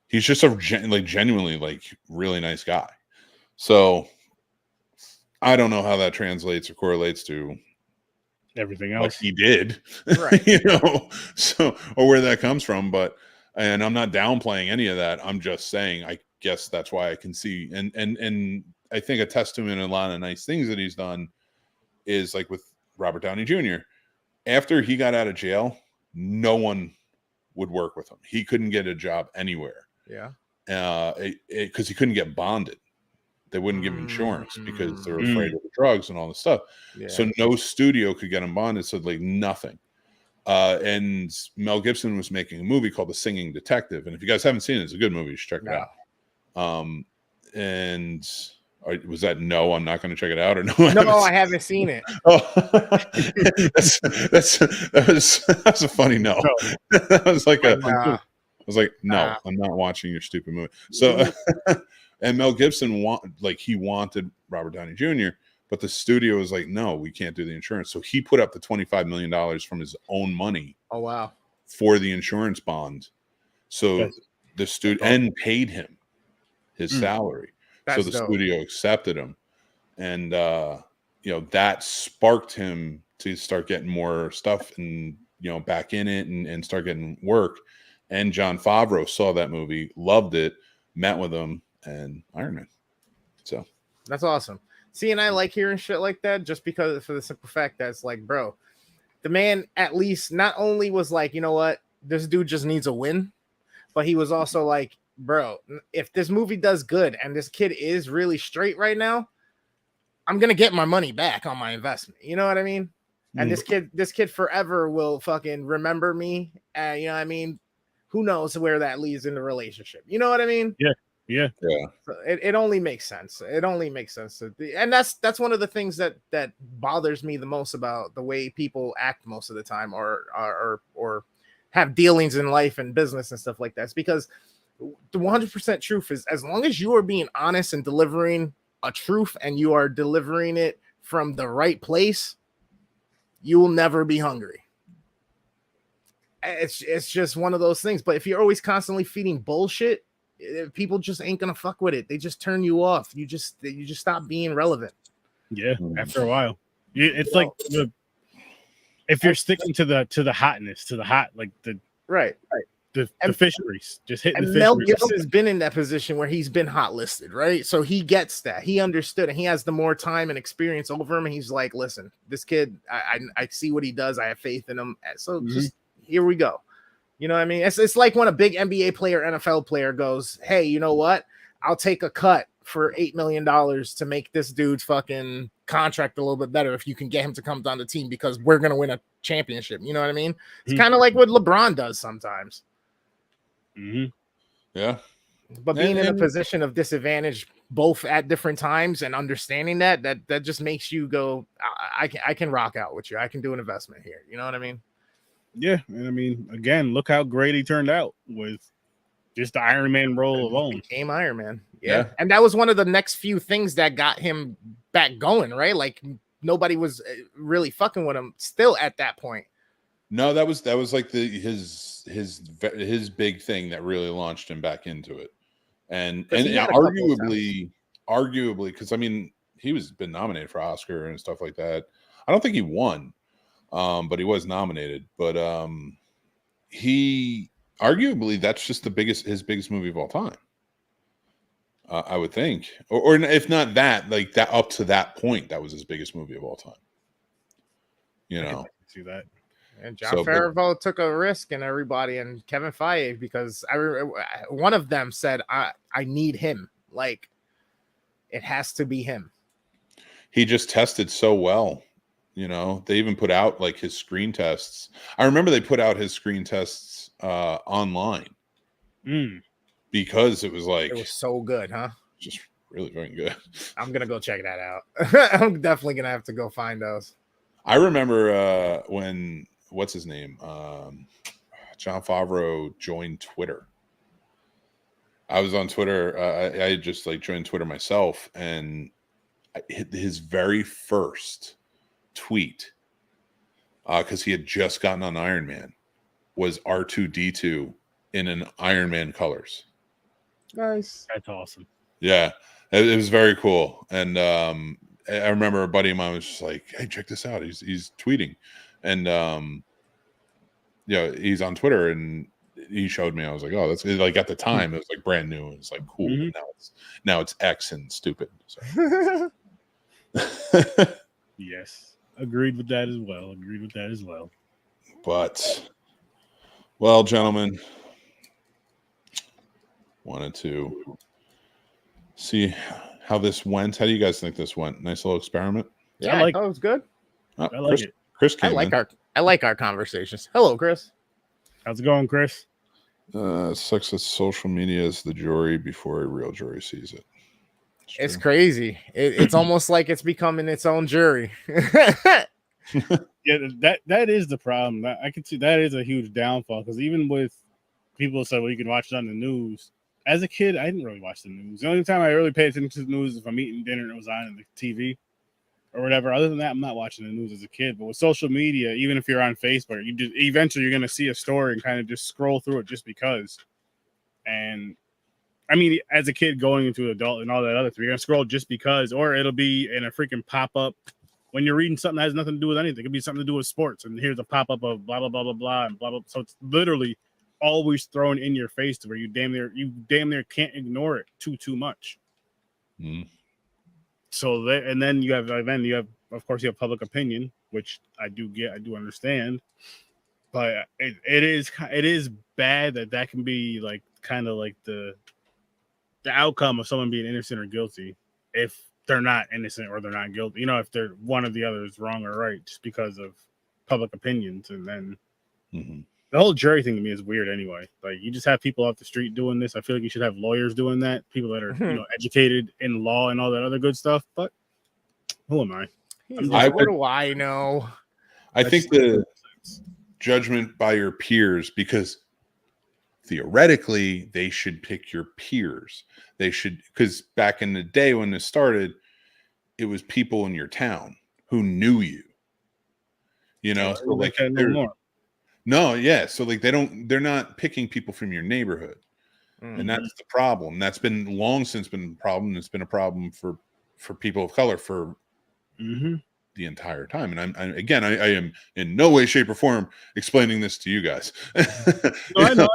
He's just a genuinely like really nice guy. So I don't know how that translates or correlates to Everything what else. he did, Right. you know, so, or where that comes from. But, and I'm not downplaying any of that. I'm just saying, I guess that's why I can see, and I think a testament to a lot of nice things that he's done is like with Robert Downey Jr. After he got out of jail, no one would work with him. He couldn't get a job anywhere. Yeah. Because he couldn't get bonded. They wouldn't give him insurance because they were Mm. afraid of the drugs and all this stuff. Yeah. So no studio could get him bonded. So like nothing. And Mel Gibson was making a movie called The Singing Detective. And if you guys haven't seen it, it's a good movie. You should check it out. And was that no? I'm not going to check it out, or no? I haven't seen it. Oh, that was a funny no. That was like I was like, no, I'm not watching your stupid movie. So, and Mel Gibson wanted Robert Downey Jr., but the studio was like, no, we can't do the insurance. So he put up the $25 million from his own money. Oh wow! For the insurance bond. So the studio and paid him his salary. So the studio accepted him, and that sparked him to start getting more stuff and back in it and start getting work. And Jon Favreau saw that movie, loved it, met with him, and Iron Man. So that's awesome. See, and I like hearing shit like that just because for the simple fact that it's like, bro, the man at least not only was like, you know what, this dude just needs a win, but he was also like, bro, if this movie does good and this kid is really straight right now, I'm gonna get my money back on my investment. You know what I mean? And this kid forever will fucking remember me. You know what I mean? Who knows where that leads in the relationship? You know what I mean? Yeah. So it only makes sense. It only makes sense. And that's one of the things that bothers me the most about the way people act most of the time, or have dealings in life and business and stuff like that. It's because the 100% truth is, as long as you are being honest and delivering a truth and you are delivering it from the right place, you will never be hungry. It's just one of those things. But if you're always constantly feeding bullshit, people just ain't gonna fuck with it. They just turn you off. You just stop being relevant. Yeah, after a while, it's like if you're sticking to the hotness, to the hot, like the fisheries, just hitting the fisheries. Mel Gibson's been in that position where he's been hot listed, right? So he gets that. He understood, and he has the more time and experience over him. And he's like, listen, this kid, I see what he does. I have faith in him. So just here we go. You know what I mean? It's like when a big NBA player, NFL player goes, hey, you know what? I'll take a cut for $8 million to make this dude's fucking contract a little bit better if you can get him to come down the team because we're going to win a championship. You know what I mean? It's kind of like what LeBron does sometimes. Yeah. But being in a position of disadvantage both at different times and understanding that just makes you go, I can rock out with you. I can do an investment here. You know what I mean? Yeah, and I mean, again, look how great he turned out with just the Iron Man role alone. Became Iron Man. Yeah. And that was one of the next few things that got him back going, right? Like nobody was really fucking with him still at that point. No, that was like his big thing that really launched him back into it. And arguably, because I mean, he was been nominated for Oscar and stuff like that. I don't think he won. But he was nominated. But he arguably that's just his biggest movie of all time. I would think, or if not that, like that up to that point, that was his biggest movie of all time. You know, see that. And John Favreau took a risk in everybody, and Kevin Feige, because one of them said, "I need him. Like, it has to be him." He just tested so well. You know, they even put out like his screen tests. I remember they put out his screen tests online because it was so good, huh? Just really very good. I'm gonna go check that out. I'm definitely gonna have to go find those. I remember when what's his name, Jon Favreau joined Twitter. I was on Twitter. I just like joined Twitter myself, and his very first tweet, because he had just gotten on Iron Man, was R2-D2 in an Iron Man colors. Nice. That's awesome. Yeah, it was very cool. And I remember a buddy of mine was just like, "Hey, check this out. He's tweeting," and he's on Twitter, and he showed me. I was like, "Oh, that's like at the time it was like brand new. It was like cool. Mhm. Now it's X and stupid." So. Yes, agreed with that as well. But, well, gentlemen, wanted to see how this went. How do you guys think this went? Nice little experiment. Yeah, I thought it was good. Oh, I like it. Chris came in. I like our conversations. Hello, Chris. How's it going, Chris? Sucks that social media is the jury before a real jury sees it. It's crazy. It's almost like it's becoming its own jury. Yeah, that is the problem. I can see that is a huge downfall because even with people say, well, you can watch it on the news. As a kid, I didn't really watch the news. The only time I really paid attention to the news is if I'm eating dinner and it was on the TV or whatever. Other than that, I'm not watching the news as a kid. But with social media, even if you're on Facebook, you just eventually you're going to see a story and kind of just scroll through it just because. And I mean, as a kid going into adult and all that other stuff, you're going to scroll just because, or it'll be in a freaking pop-up when you're reading something that has nothing to do with anything. It could be something to do with sports, and here's a pop-up of blah, blah, blah, blah, blah, and blah, blah. So it's literally always thrown in your face to where you damn near can't ignore it too much. Mm. So then you have of course you have public opinion, which I do understand, but it is bad that can be like kind of like the outcome of someone being innocent or guilty if they're not innocent or they're not guilty. If they're one or the other is wrong or right just because of public opinions. And then the whole jury thing to me is weird anyway. Like, you just have people off the street doing this. I feel like you should have lawyers doing that, people that are educated in law and all that other good stuff. But who am I? What do I know? I think the judgment by your peers, because theoretically they should pick your peers. They should, because back in the day when this started, it was people in your town who knew you. So like no, yeah. So like they're not picking people from your neighborhood. And that's the problem. That's been long since been a problem. It's been a problem for people of color for the entire time. And I am in no way, shape, or form explaining this to you guys. No, I know.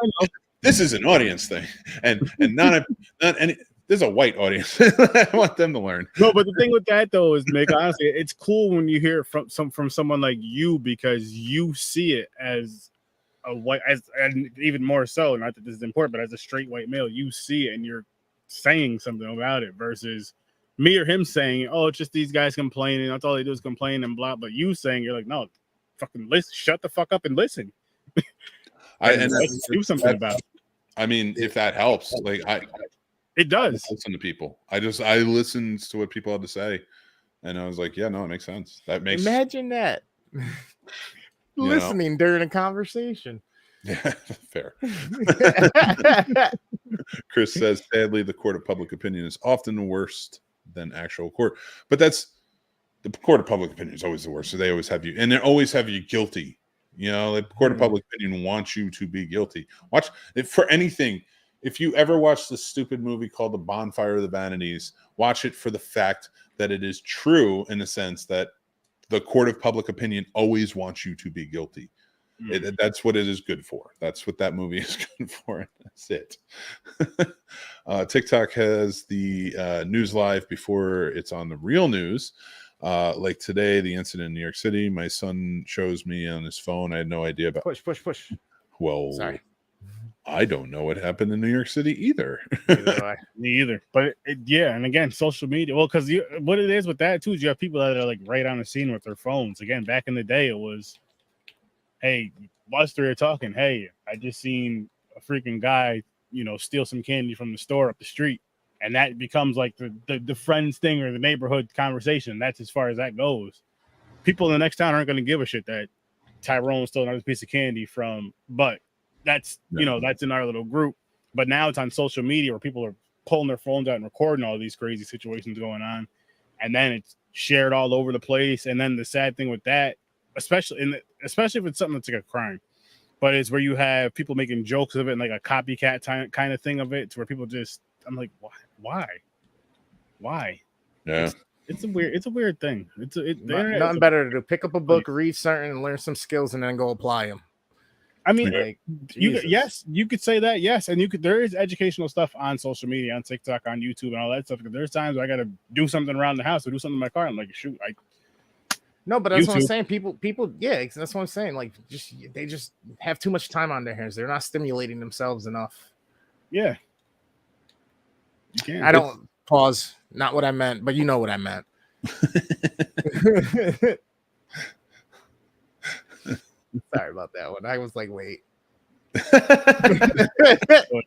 This is an audience thing, and not any. There's a white audience. I want them to learn. No, but the thing with that though is, Mick, honestly, it's cool when you hear it from someone like you, because you see it as a white, and even more so. Not that this is important, but as a straight white male, you see it and you're saying something about it versus me or him saying, "Oh, it's just these guys complaining. That's all they do is complain and blah." But you saying, you're like, "No, fucking listen, shut the fuck up and listen." and do something about it. I mean, if that helps, like it does. I listen to people. I listened to what people had to say, and I was like, yeah, no, it makes sense. That makes imagine that listening during a conversation. Yeah, fair. Chris says, sadly, the court of public opinion is often worse than actual court, but that's the court of public opinion is always the worst. So they always have you, and they always have you guilty. The court of public opinion wants you to be guilty. Watch it for anything. If you ever watch the stupid movie called The Bonfire of the Vanities, watch it for the fact that it is true in the sense that the court of public opinion always wants you to be guilty. That's what it is good for. That's what that movie is good for. That's it. TikTok has the news live before it's on the real news. Like today, the incident in New York City, my son shows me on his phone. I had no idea about. Push. Well, sorry. I don't know what happened in New York City either. Me either. But and again, social media. Well, because what it is with that too is you have people that are like right on the scene with their phones. Again, back in the day, it was, hey, us three are talking. Hey, I just seen a freaking guy, steal some candy from the store up the street, and that becomes like the friends thing or the neighborhood conversation. That's as far as that goes. People in the next town aren't going to give a shit that Tyrone stole another piece of candy from, but that's that's in our little group. But now it's on social media where people are pulling their phones out and recording all these crazy situations going on, and then it's shared all over the place. And then the sad thing with that, especially if it's something that's like a crime, but it's where you have people making jokes of it and like a copycat kind of thing of it, to where people just, I'm like, why? Yeah. It's a weird thing. Nothing better to do. Pick up a book, read certain, and learn some skills, and then go apply them. I mean, Like, you could say that, yes, and there is educational stuff on social media, on TikTok, on YouTube, and all that stuff. There's times where I got to do something around the house or do something in my car. I'm like, shoot, no, but that's YouTube. what I'm saying. People, yeah, that's what I'm saying. Like, they just have too much time on their hands. They're not stimulating themselves enough. Yeah, I don't pause. Not what I meant, but you know what I meant. Sorry about that one. I was like, wait. What I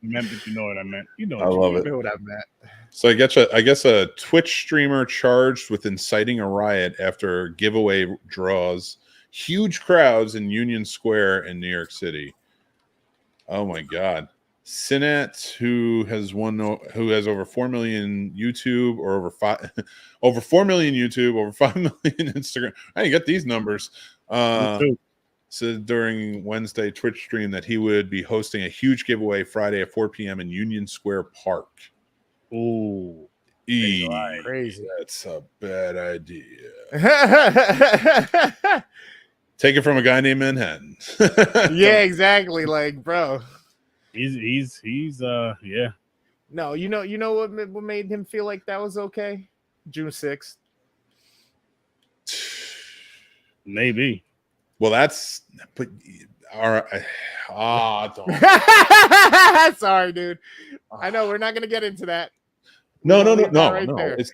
meant, but you know what I meant. You know what I meant. So I guess a Twitch streamer charged with inciting a riot after giveaway draws huge crowds in Union Square in New York City. Oh my God. Sinet, who has over 4 million YouTube or over 4 million YouTube, over 5 million Instagram. I didn't get these numbers. Said during Wednesday Twitch stream that he would be hosting a huge giveaway Friday at 4 p.m. in Union Square Park. Oh, crazy. That's a bad idea. Take it from a guy named Manhattan. Yeah, exactly. Like, bro. He's yeah. No, you know what made him feel like that was okay? June 6th. Maybe. Well, all right. Sorry, dude. I know we're not gonna get into that. No. There. It's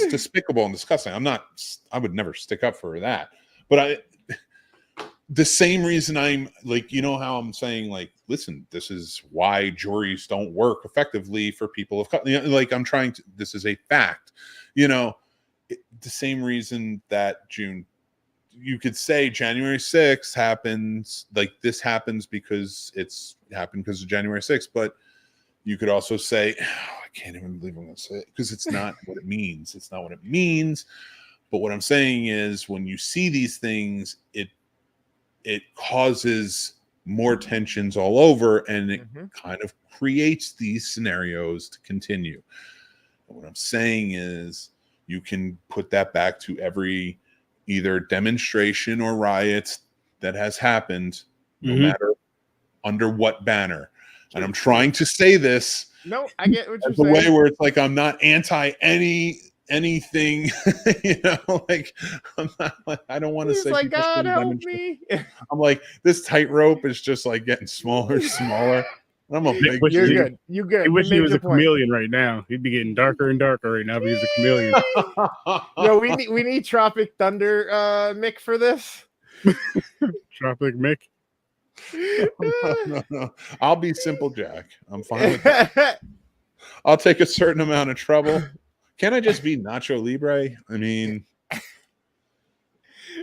despicable and disgusting. I would never stick up for that. But the same reason I'm like, you know how I'm saying, like, listen, this is why juries don't work effectively for people of color. Like, this is a fact. The same reason that you could say January 6th happens, like this happens because it's happened because of January 6th, but you could also say, I can't even believe I'm going to say it, because it's not what it means. It's not what it means. But what I'm saying is, when you see these things, it causes more tensions all over, and it kind of creates these scenarios to continue. And what I'm saying is, you can put that back to every either demonstration or riot that has happened, no matter under what banner. And I'm trying to say this. No, I get what you're saying. The way where it's like, I'm not anti anything, like, I'm not, like, I don't want to say, like, God help me. I'm like, this tightrope is just like getting smaller and smaller. I'm a big. You're good. You good. I wish he was a chameleon right now. He'd be getting darker and darker right now if he's a chameleon. Yo, we need Tropic Thunder Mick for this. Tropic Mick. No. I'll be Simple Jack. I'm fine with that. I'll take a certain amount of trouble. Can I just be Nacho Libre? I mean,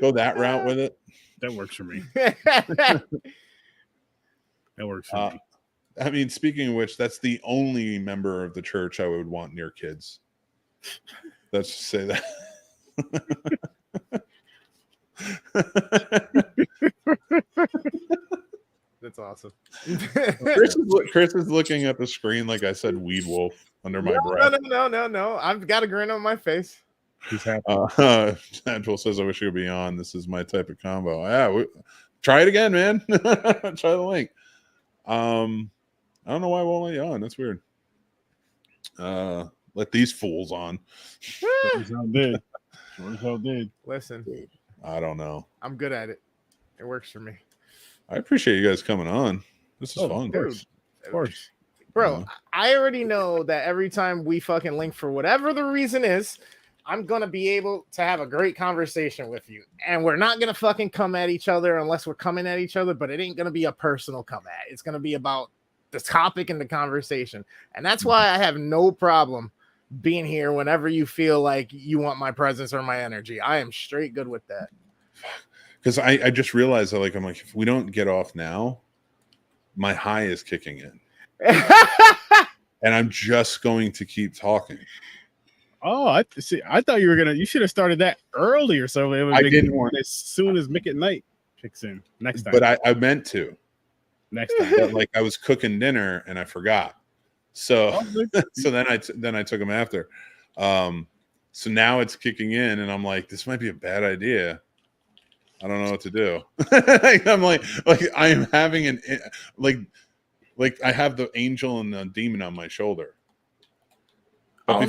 go that route with it. That works for me. That works for me. I mean, speaking of which, that's the only member of the church I would want near kids. Let's just say that. That's awesome. Chris is looking at the screen like I said Weed Wolf under my breath. No. I've got a grin on my face. He's happy. Angel says, I wish you would be on. This is my type of combo. Yeah, try it again, man. Try the link. I don't know why I won't let you on. That's weird. Let these fools on. Sure as hell did. Listen, I don't know. I'm good at it. It works for me. I appreciate you guys coming on. This is fun. Dude, of course. Bro, I already know that every time we fucking link, for whatever the reason is, I'm going to be able to have a great conversation with you. And we're not going to fucking come at each other unless we're coming at each other, but it ain't going to be a personal come at. It's going to be about the topic and the conversation. And that's why I have no problem being here whenever you feel like you want my presence or my energy. I am straight good with that. Because I just realized that, like, I'm like, if we don't get off now, my high is kicking in. And I'm just going to keep talking. Oh, I see. I thought you should have started that earlier. So it would I didn't want as soon as Mick Nite kicks in next time. But I meant to. Next time. But, like, I was cooking dinner and I forgot. So so then I took him after. So now it's kicking in, and I'm like, this might be a bad idea. I don't know what to do. I'm like I am having like I have the angel and the demon on my shoulder. But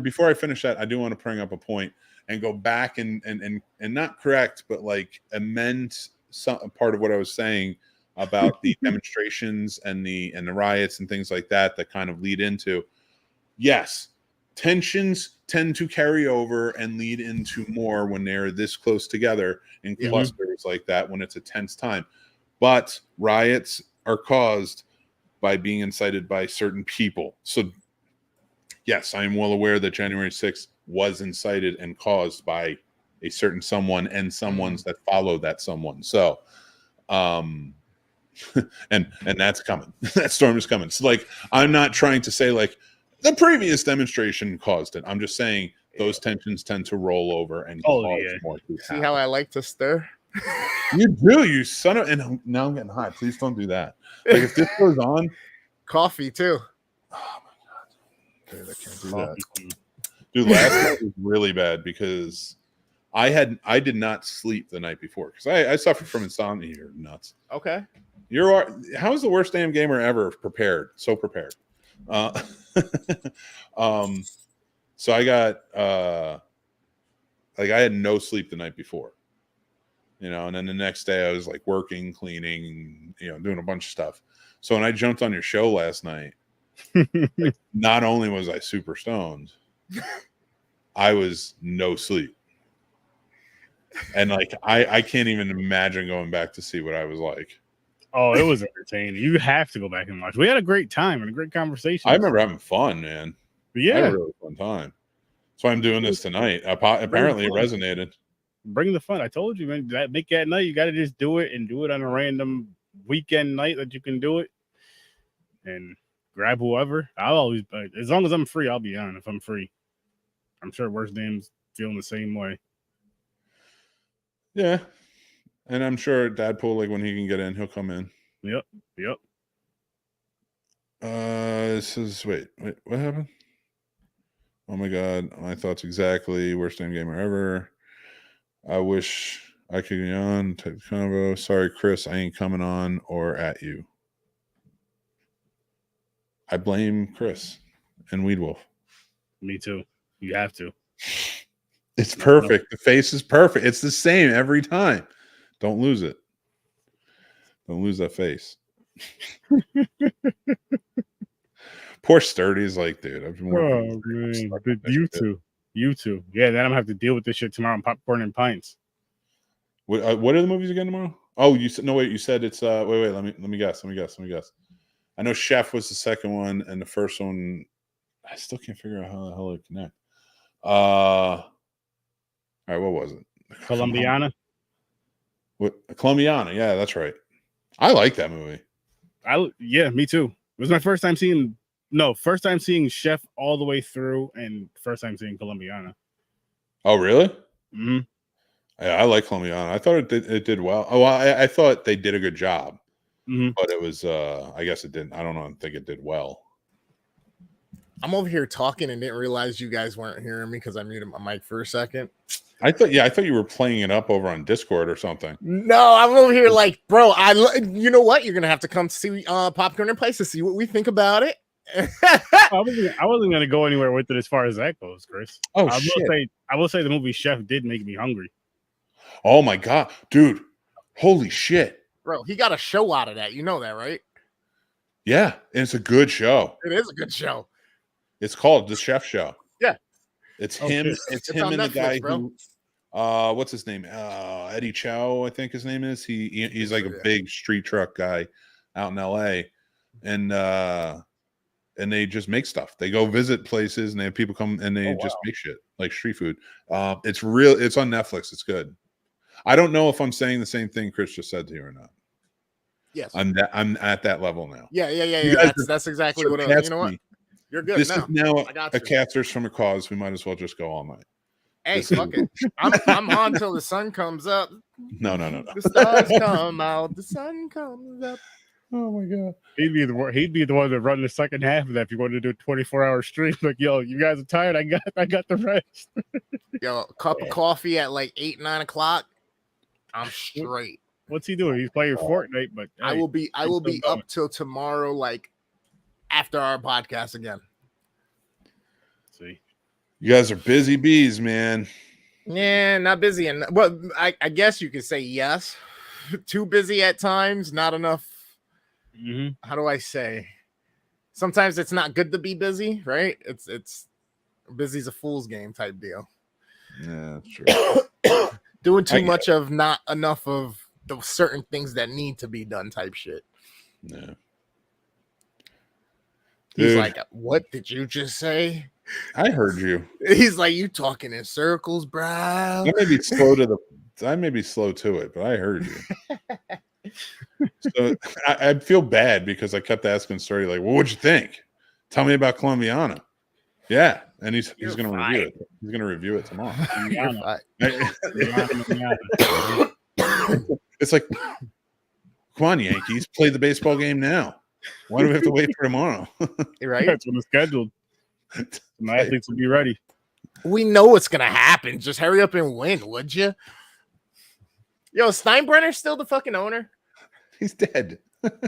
before I finish that, I do want to bring up a point and go back and not correct, but like amend some part of what I was saying about the demonstrations and the riots and things like that kind of lead into. Yes, tensions tend to carry over and lead into more when they're this close together in clusters like that, when it's a tense time. But riots are caused by being incited by certain people. So yes, I am well aware that January 6th was incited and caused by a certain someone and someones that follow that someone. So, and that's coming. That storm is coming. So like, I'm not trying to say like the previous demonstration caused it. I'm just saying those tensions tend to roll over and cause more to happen. See how I like to stir? You do, you son of, and now I'm getting high. Please don't do that. Like if this goes on, coffee too. Oh my god, dude, I can't do that. Dude, last night was really bad because I did not sleep the night before because I suffered from insomnia. You're nuts. Okay. How's the worst damn gamer ever prepared? So prepared. So I got like I had no sleep the night before. And then the next day I was like working, cleaning, doing a bunch of stuff. So when I jumped on your show last night, like, not only was I super stoned, I was no sleep. And like I can't even imagine going back to see what I was like. Oh, it was entertaining. You have to go back and watch. We had a great time and a great conversation. I remember having fun, man. Yeah, I had a really fun time. So I'm doing this tonight. Apparently it resonated. Bring the fun. I told you, man. That Mick at night, you got to just do it and do it on a random weekend night that you can do it, and grab whoever. I'll always, as long as I'm free, I'll be on. If I'm free, I'm sure Worst Damn's feeling the same way. Yeah, and I'm sure Dadpool, like when he can get in, he'll come in. Yep. This is wait, what happened? Oh my god, my thoughts exactly. Worst damn gamer ever. I wish I could get on type of convo. Sorry, Chris, I ain't coming on or at you. I blame Chris and Weed Wolf. Me too. You have to. It's perfect. The face is perfect. It's the same every time. Don't lose it. Don't lose that face. Poor Sturdy's like, dude, I've been working. Oh man, you too. Yeah, then I'm gonna have to deal with this shit tomorrow. Popcorn and pints. What are the movies again tomorrow? Oh, you said no. Wait, you said it's wait. Let me guess. I know Chef was the second one, and the first one, I still can't figure out how the hell it connect. All right, what was it? Colombiana. What Colombiana? Yeah, that's right. I like that movie. Yeah, me too. It was my first time seeing Chef all the way through, and first time seeing Colombiana. Oh, really? Mm-hmm. Yeah, I like Colombiana. I thought it did well. Oh, I thought they did a good job, but it was. I guess it didn't. I don't know. I think it did well. I'm over here talking and didn't realize you guys weren't hearing me because I muted my mic for a second. I thought you were playing it up over on Discord or something. No, I'm over here like, bro. You know what? You're gonna have to come see Popcorn and Place to see what we think about it. I wasn't gonna go anywhere with it as far as that goes, Chris. Oh, I will say the movie Chef did make me hungry. Oh my god, dude! Holy shit, bro! He got a show out of that. You know that, right? Yeah, and it's a good show. It is a good show. It's called The Chef Show. Yeah, it's him. It's him and Netflix, the guy who. What's his name? Eddie Chow, I think his name is. He's like a big street truck guy out in LA, and they just make stuff. They go visit places, and they have people come and they just make shit like street food. It's real. It's on Netflix. It's good. I don't know if I'm saying the same thing Chris just said to you or not. Yes, I'm at that level now. Yeah. That's exactly what. You know what? You're good. This now. is now a cat's from a cause. We might as well just go all night. Hey, fuck it. I'm on till the sun comes up. No. The stars come out. The sun comes up. Oh my god. He'd be the one that run the second half of that if you wanted to do a 24-hour stream. Like, yo, you guys are tired. I got the rest. Yo, a cup of coffee at like 8, 9 o'clock. I'm straight. What's he doing? He's playing Fortnite, but I will be up till tomorrow, like after our podcast again. See, you guys are busy bees, man. Yeah, not busy, and well, I guess you could say yes. Too busy at times, not enough. mm-hmm. How do I say? Sometimes it's not good to be busy, right? It's busy's a fool's game type deal. Yeah, that's true. Doing too much of not enough of the certain things that need to be done type shit. Yeah. He's like, what did you just say? I heard you. He's like, you talking in circles, bro. I may be slow to it, but I heard you. So I feel bad because I kept asking Sturdy, like, well, what'd you think? Tell me about Colombiana. Yeah. And he's gonna review it. He's gonna review it tomorrow. It's like, come on, Yankees, play the baseball game now. Why do we have to wait for tomorrow? Right? That's when it's scheduled. My athletes will be ready. We know what's gonna happen. Just hurry up and win, would you? Yo, Steinbrenner's still the fucking owner. He's dead.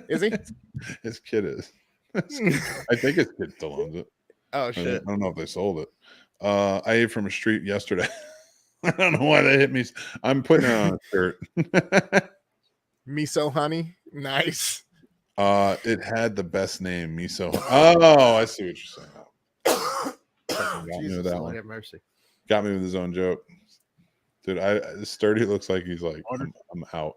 Is he? His kid is. I think his kid still owns it. Oh shit! I don't know if they sold it. I ate from a street yesterday. I don't know why they hit me. I'm putting it on a shirt. Miso honey, nice. It had the best name, Miso. Oh, I see what you're saying. Got me with that one. Have mercy. Got me with his own joke, dude. Sturdy looks like he's like, I'm out.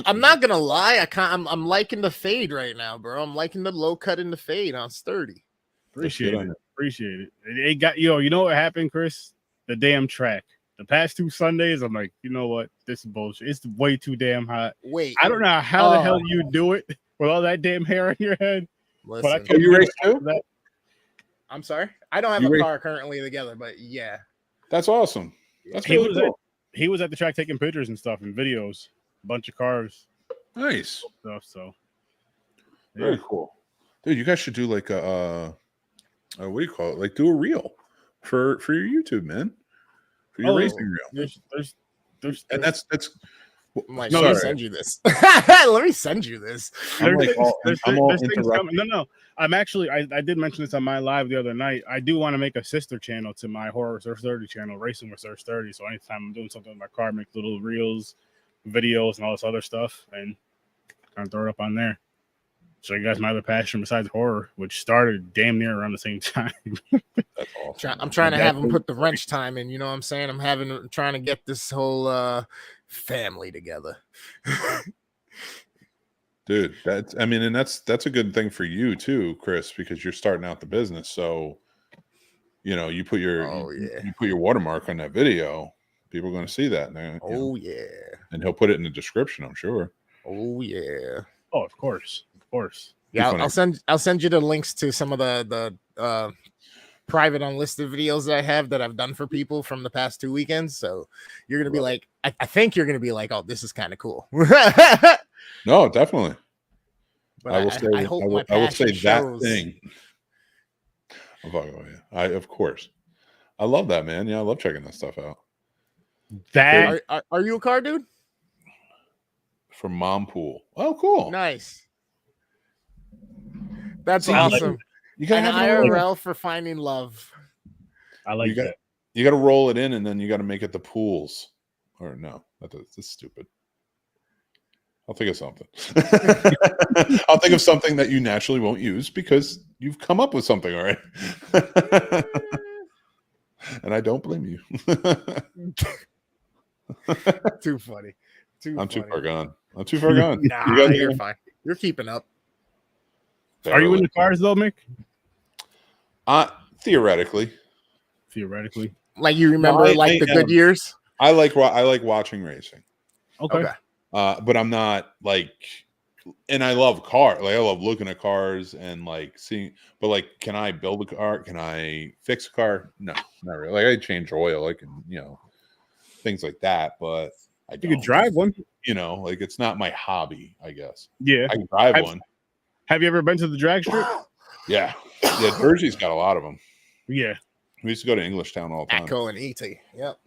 I'm not gonna lie. I'm liking the fade right now, bro. I'm liking the low cut in the fade on Sturdy. Appreciate it. It got you know what happened, Chris? The damn track. The past 2 Sundays, I'm like, you know what? This is bullshit. It's way too damn hot. Wait, I don't know how the hell you do it with all that damn hair on your head. Listen, but I can't you race too? that. I'm sorry. I don't have a car currently together, but yeah. That's awesome. That's really cool. He was at the track taking pictures and stuff and videos. A bunch of cars. Nice stuff. So yeah. Very cool. Dude, you guys should do like a what do you call it? Like do a reel for your YouTube, man. For your racing reel. There's and that's like, no, let me send you this. Let me send you this. I'm all interrupted. No. I'm actually I did mention this on my live the other night. I do want to make a sister channel to my Horror Surf 30 channel, Racing with Surf 30. So anytime I'm doing something with my car, make little reels, videos, and all this other stuff, and kind of throw it up on there. So you guys, my other passion besides horror, which started damn near around the same time. That's awesome. I'm trying to have him put the wrench time in. You know what I'm saying? I'm trying to get this whole family together. Dude, that's a good thing for you too, Chris, because you're starting out the business. So, you know, you put your you put your watermark on that video. People are going to see that. And he'll put it in the description, I'm sure. Oh yeah. Oh, of course. Yeah, I'll send you the links to some of the private unlisted videos that I have that I've done for people from the past 2 weekends. So you're gonna be like, I think you're gonna be like, oh, this is kind of cool. No, definitely. But I will say that thing. Of course. I love that, man. Yeah, I love checking that stuff out. Are you a car dude? From Mom Pool. Oh, cool. Nice. That's awesome. You got an IRL for finding love. I like that. You got to roll it in, and then you got to make it the pools. Or no, that's stupid. I'll think of something. I'll think of something that you naturally won't use because you've come up with something already. And I don't blame you. Too funny. I'm too far gone. Nah, you're fine. You're keeping up. Are you in the cars though, Mick? Theoretically. Like you remember the good years? I like watching racing. Okay. But I'm not like, and I love cars. Like I love looking at cars and like seeing. But like, can I build a car? Can I fix a car? No, not really. Like I change oil. I can, things like that. But I don't. You could drive one. You know, like it's not my hobby, I guess. Yeah. I can drive one. Have you ever been to the drag strip? Yeah. Jersey's got a lot of them. Yeah. We used to go to Englishtown all the time. Echo and ET. Yep.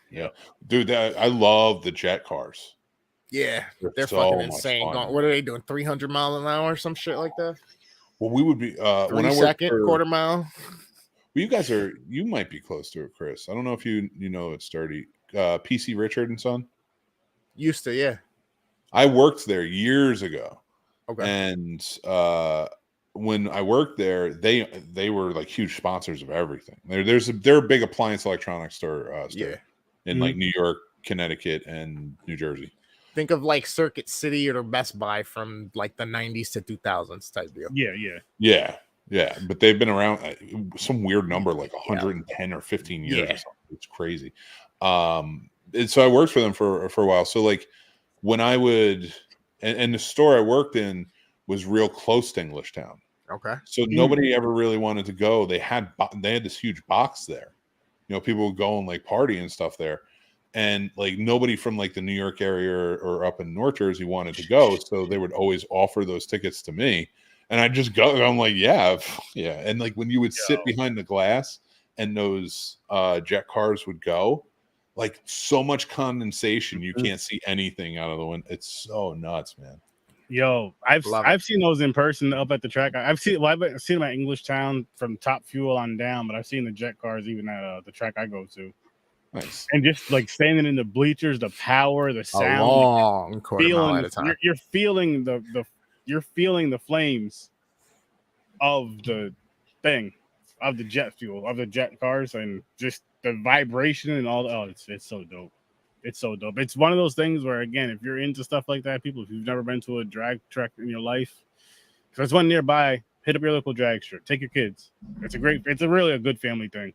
Yeah. Dude, I love the jet cars. Yeah, they're so fucking much insane. fun. What are they doing? 300 miles an hour, some shit like that. Well, we would be when I worked 3-second, for, quarter mile. well, you might be close to it, Chris. I don't know if you know it's sturdy. PC Richard and Son. Used to, yeah. I worked there years ago. Okay. And when I worked there, they were like huge sponsors of everything. They're a big appliance electronics store, in like New York, Connecticut, and New Jersey. Think of like Circuit City or Best Buy from like the 90s to 2000s type deal. Yeah. But they've been around some weird number, like 110 or 15 years or something. It's crazy. And so I worked for them for a while. So like when I would, and the store I worked in was real close to Englishtown. Okay. So nobody ever really wanted to go. They had this huge box there. You know, people would go and like party and stuff there. And like nobody from like the New York area or up in North Jersey wanted to go. So they would always offer those tickets to me. And I'd just go. I'm like, yeah. And like when you would sit behind the glass and those jet cars would go, like so much condensation, you can't see anything out of the window. It's so nuts, man. Yo, I've seen those in person up at the track. I've seen them at Englishtown from Top Fuel on down, but I've seen the jet cars even at the track I go to. Nice. And just like standing in the bleachers, the power, the sound, long quarter mile at a time. You're feeling the flames of the thing, of the jet fuel, of the jet cars, and just the vibration and all. It's so dope. It's so dope. It's one of those things where, again, if you're into stuff like that, people, if you've never been to a drag track in your life, if there's one nearby, hit up your local drag strip. Take your kids. It's really a good family thing.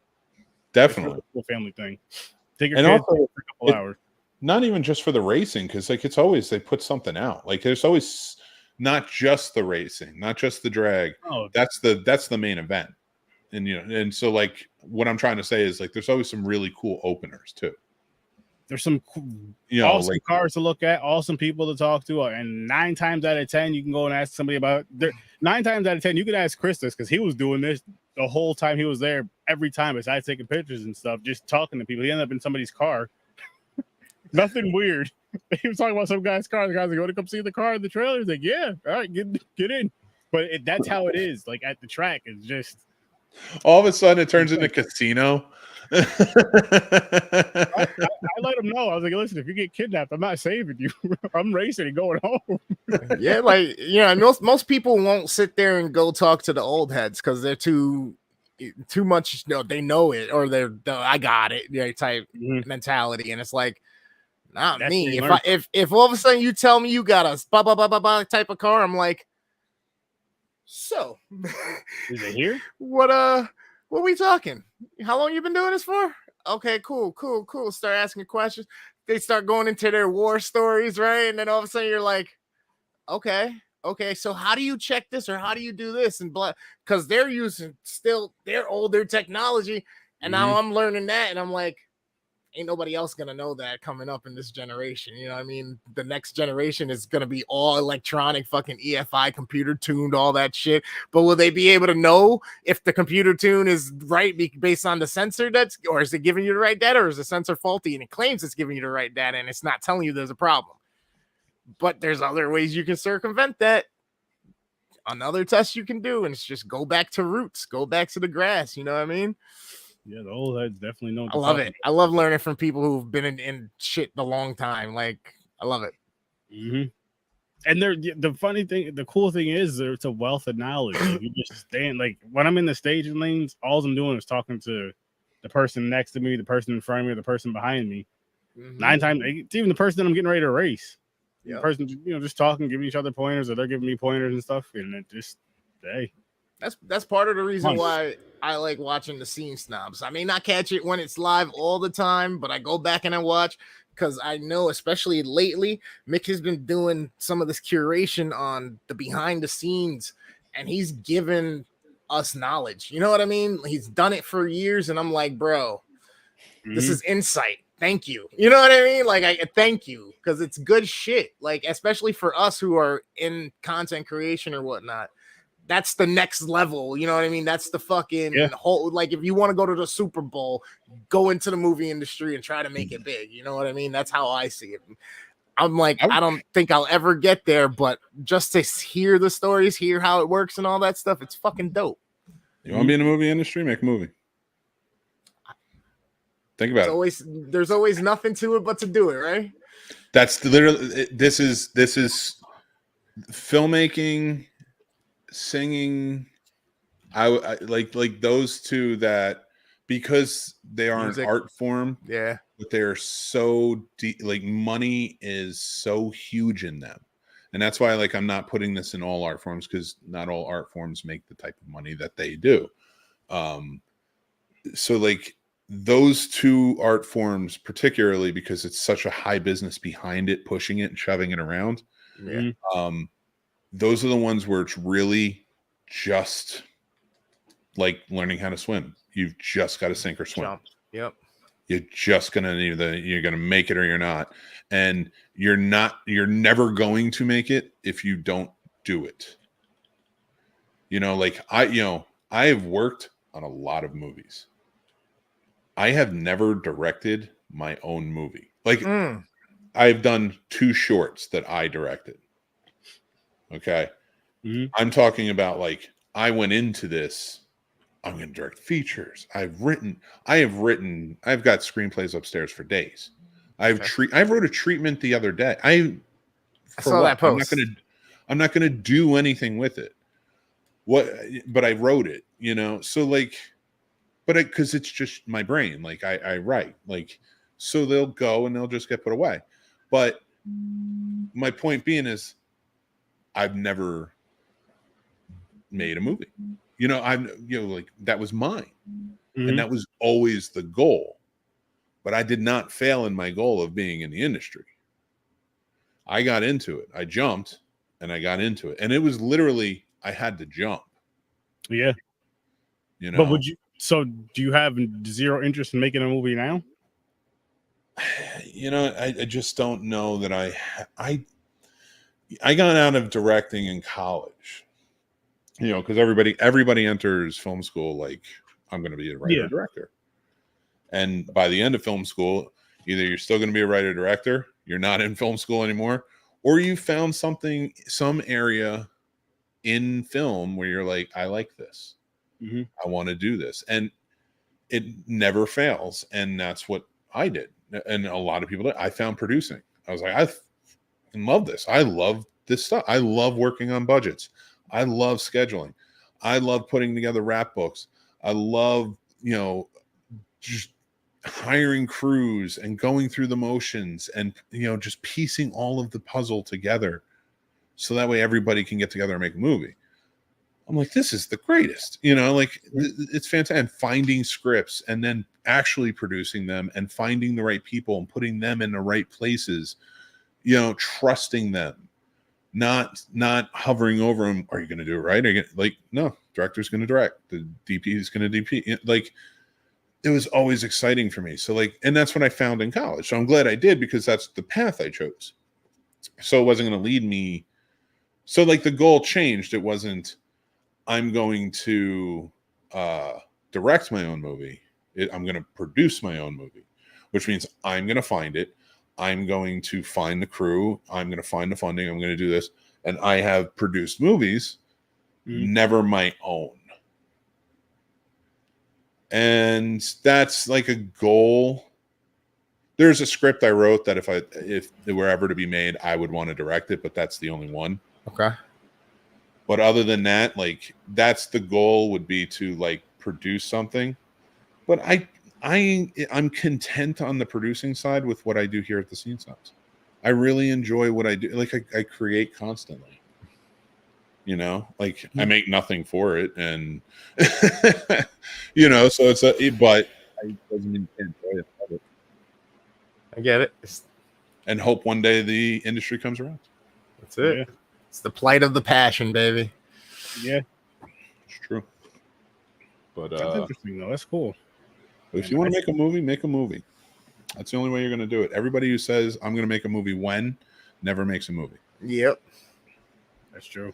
Definitely. It's a cool family thing. Take your and kids also, for a couple hours. Not even just for the racing, because like it's always they put something out. Like there's always not just the racing, not just the drag. Oh, that's the main event. And and so like what I'm trying to say is like there's always some really cool openers too. There's some awesome cars to look at, awesome people to talk to, and 9 times out of 10 you can go and ask somebody about. 9 times out of 10 you could ask Chris this, because he was doing this the whole time he was there. Every time, besides taking pictures and stuff, just talking to people. He ended up in somebody's car. Nothing weird. He was talking about some guy's car. The guy's like, "You want to come see the car in the trailer?" He's like, "Yeah, all right, get in." But that's how it is. Like at the track, it's just all of a sudden it turns into casino. I let him know. I was like, "Listen, if you get kidnapped, I'm not saving you. I'm racing and going home." Yeah, like most people won't sit there and go talk to the old heads because they're too much. They know it, or they're I got it type mentality, and it's like not that's me. If all of a sudden you tell me you got a blah blah blah blah blah type of car, I'm like, so is it here? What we talking? How long you been doing this for? Okay, cool. Start asking questions. They start going into their war stories, right? And then all of a sudden you're like, okay. So how do you check this or how do you do this? And blah, because they're using still their older technology. And now I'm learning that. And I'm like, ain't nobody else gonna know that coming up in this generation. You know what I mean? The next generation is gonna be all electronic, fucking EFI, computer tuned, all that shit. But will they be able to know if the computer tune is right based on the sensor or is it giving you the right data, or is the sensor faulty and it claims it's giving you the right data and it's not telling you there's a problem? But there's other ways you can circumvent that. Another test you can do, and it's just go back to roots, go back to the grass. You know what I mean? Yeah, the old heads definitely know. I love it. I love learning from people who've been in shit a long time. Like, I love it. And the cool thing is it's a wealth of knowledge. You just stand, like when I'm in the staging lanes, all I'm doing is talking to the person next to me, the person in front of me, or the person behind me. 9 times, it's even the person that I'm getting ready to race. The person, just talking, giving each other pointers, or they're giving me pointers and stuff, and it just, hey. That's part of the reason why I like watching the Scene Snobs. I may not catch it when it's live all the time, but I go back and I watch because I know, especially lately, Mick has been doing some of this curation on the behind the scenes, and he's given us knowledge. You know what I mean? He's done it for years, and I'm like, bro, this is insight. thank you. You know what I mean? Like, I thank you because it's good shit. Like, especially for us who are in content creation or whatnot. That's the next level. You know what I mean? That's the fucking whole. Like, if you want to go to the Super Bowl, go into the movie industry and try to make it big. You know what I mean? That's how I see it. I'm like, I don't think I'll ever get there, but just to hear the stories, hear how it works and all that stuff, it's fucking dope. You want to be in the movie industry? Make a movie. Think about it. There's always nothing to it but to do it, right? That's literally this is filmmaking, singing. I like those two that because they are an art form. Yeah. But they're so deep, like money is so huge in them. And that's why like I'm not putting this in all art forms because not all art forms make the type of money that they do. So like those two art forms, particularly because it's such a high business behind it, pushing it and shoving it around. Yeah. Those are the ones where it's really just like learning how to swim. You've just got to sink or swim. Jump. Yep. You're just gonna you're gonna make it or you're not, and you're never going to make it if you don't do it. You know, like I have worked on a lot of movies. I have never directed my own movie. Like I've done 2 shorts that I directed. Okay. Mm-hmm. I'm talking about like I went into this. I'm going to direct features. I've got screenplays upstairs for days. I wrote a treatment the other day. I saw that post. I'm not going to do anything with it. But I wrote it, you know? So like, cause it's just my brain. Like I write like, so they'll go and they'll just get put away. But my point being is I've never made a movie. You know, like that was mine. Mm-hmm. And that was always the goal. But I did not fail in my goal of being in the industry. I got into it. I jumped and I got into it. And it was literally, I had to jump. Yeah. You know, but do you have zero interest in making a movie now? You know, I just don't know that I got out of directing in college. You know, because everybody enters film school like I'm going to be a writer director, and by the end of film school, either you're still going to be a writer director, you're not in film school anymore, or you found some area in film where you're like, I like this, I want to do this, and it never fails, and that's what I did, and a lot of people did. I found producing. I was like, I love this. I love this stuff. I love working on budgets. I love scheduling. I love putting together rap books. I love, you know, just hiring crews and going through the motions and, you know, just piecing all of the puzzle together so that way everybody can get together and make a movie. I'm like, this is the greatest, you know, like it's fantastic. And finding scripts and then actually producing them and finding the right people and putting them in the right places, you know, trusting them. Not hovering over them. Are you going to do it right? Like, no, director's going to direct. The DP is going to DP. Like, it was always exciting for me. So like, and that's what I found in college. So I'm glad I did because that's the path I chose. So it wasn't going to lead me. So like the goal changed. It wasn't, I'm going to direct my own movie. I'm going to produce my own movie, which means I'm going to find it. I'm going to find the crew. I'm going to find the funding. I'm going to do this. And I have produced movies, never my own. And that's like a goal. There's a script I wrote that if it were ever to be made, I would want to direct it, but that's the only one. Okay. But other than that, like that's the goal would be to like produce something. But I'm content on the producing side with what I do here at the Scene Snobs. I really enjoy what I do. Like I create constantly, you know, like I make nothing for it. And, you know, so but I doesn't mean I enjoy it. I get it. And hope one day the industry comes around. That's it. Yeah. It's the plight of the passion, baby. Yeah. It's true. But that's interesting though. That's cool. But if you want to make a movie, make a movie. That's the only way you're going to do it. Everybody who says I'm going to make a movie when never makes a movie. Yep. That's true.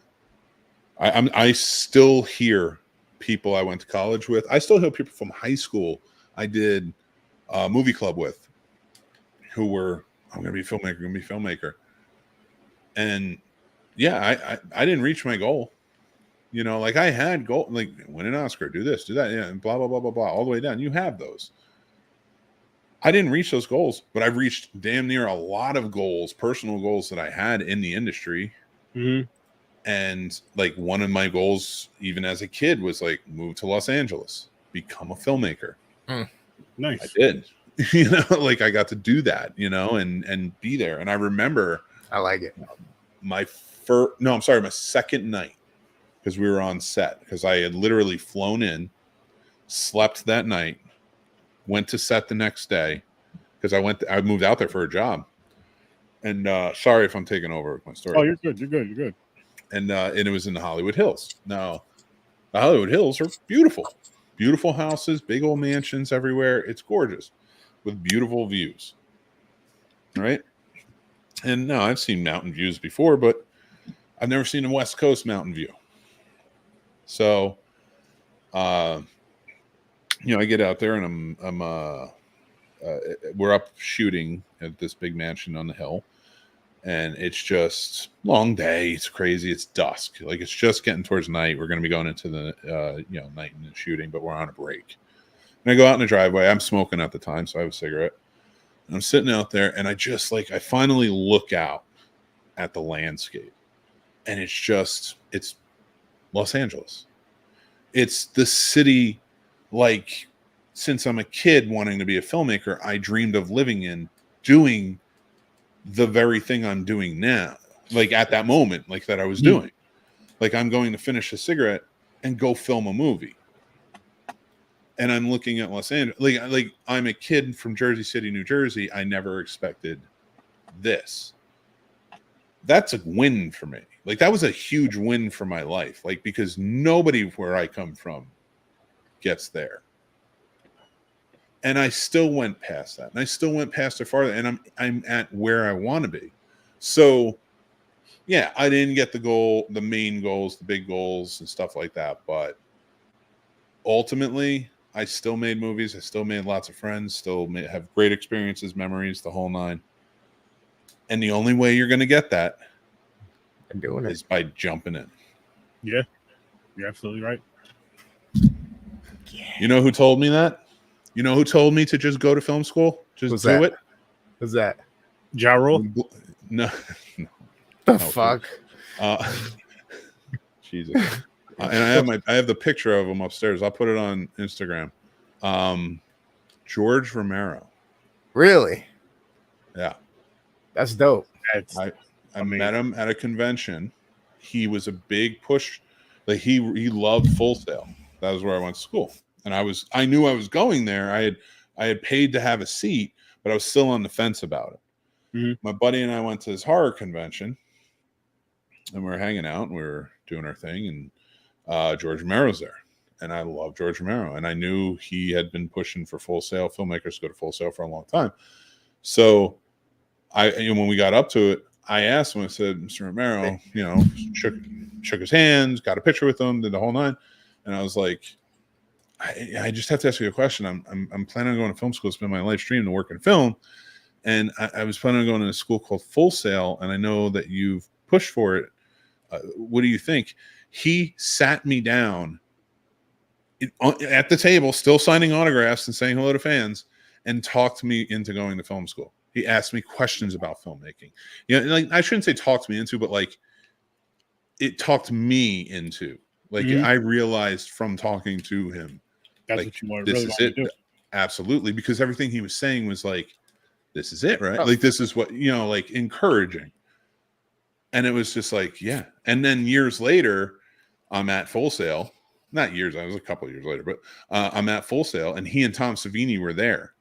I still hear people I went to college with. I still hear people from high school I did a movie club with who were, I'm going to be a filmmaker. And yeah, I didn't reach my goal. You know, like I had goal, like win an Oscar, do this, do that, yeah, and blah, blah, blah, blah, blah, all the way down. You have those. I didn't reach those goals, but I've reached damn near a lot of goals, personal goals that I had in the industry. Mm-hmm. And like one of my goals, even as a kid, was like move to Los Angeles, become a filmmaker. Nice. I did. You know, like I got to do that, you know, and be there. And I remember I like it. my second night, because we were on set, because I had literally flown in, slept that night, went to set the next day, because I moved out there for a job. And sorry if I'm taking over with my story. Oh, you're good. And it was in the Hollywood Hills. Now, the Hollywood Hills are beautiful houses, big old mansions everywhere. It's gorgeous with beautiful views, right? And now I've seen mountain views before, but I've never seen a West Coast mountain view. So, I get out there and we're up shooting at this big mansion on the hill. And it's just long day. It's crazy. It's dusk. Like it's just getting towards night. We're going to be going into the, night and shooting, but we're on a break. And I go out in the driveway. I'm smoking at the time, so I have a cigarette. And I'm sitting out there, and I finally look out at the landscape. And it's Los Angeles. It's the city, like, since I'm a kid wanting to be a filmmaker, I dreamed of living in, doing the very thing I'm doing now, like at that moment, like that I was doing. Like I'm going to finish a cigarette and go film a movie. And I'm looking at Los Angeles. Like I'm a kid from Jersey City, New Jersey. I never expected this. That's a win for me. Like that was a huge win for my life. Like because nobody where I come from gets there. And I still went past that, and I still went past it farther, and I'm at where I want to be. So, yeah, I didn't get the main goals, the big goals, and stuff like that. But ultimately, I still made movies. I still made lots of friends. Have great experiences, memories, the whole nine. And the only way you're going to get that is by jumping in. Yeah, you're absolutely right. You know who told me that? You know who told me to just go to film school? Just do it? Who's that? Ja Rule? No. Fuck? Jesus. And I have the picture of him upstairs. I'll put it on Instagram. George Romero. Really? Yeah. That's dope. I met him at a convention. He was a big push. Like he loved Full Sail. That was where I went to school. And I knew I was going there. I had paid to have a seat, but I was still on the fence about it. Mm-hmm. My buddy and I went to this horror convention, and we were hanging out, and we were doing our thing, and George Romero's there. And I love George Romero, and I knew he had been pushing for Full Sail, filmmakers to go to Full Sail for a long time. So when we got up to it, I asked him, I said, Mr. Romero, shook his hands, got a picture with him, did the whole nine. And I was like, I just have to ask you a question. I'm planning on going to film school. It's been my life's dream to work in film. And I was planning on going to a school called Full Sail. And I know that you've pushed for it. What do you think? He sat me down at the table, still signing autographs and saying hello to fans, and talked me into going to film school. He asked me questions about filmmaking. Like I shouldn't say talked me into, but like it talked me into. Like I realized from talking to him, that's like, what you want. This really is want it. to do. Absolutely, because everything he was saying was like, "This is it, right?" Like this is what like encouraging. And it was just like, yeah. And then years later, I'm at Full Sail. Not years, I was a couple of years later, but I'm at Full Sail, and he and Tom Savini were there.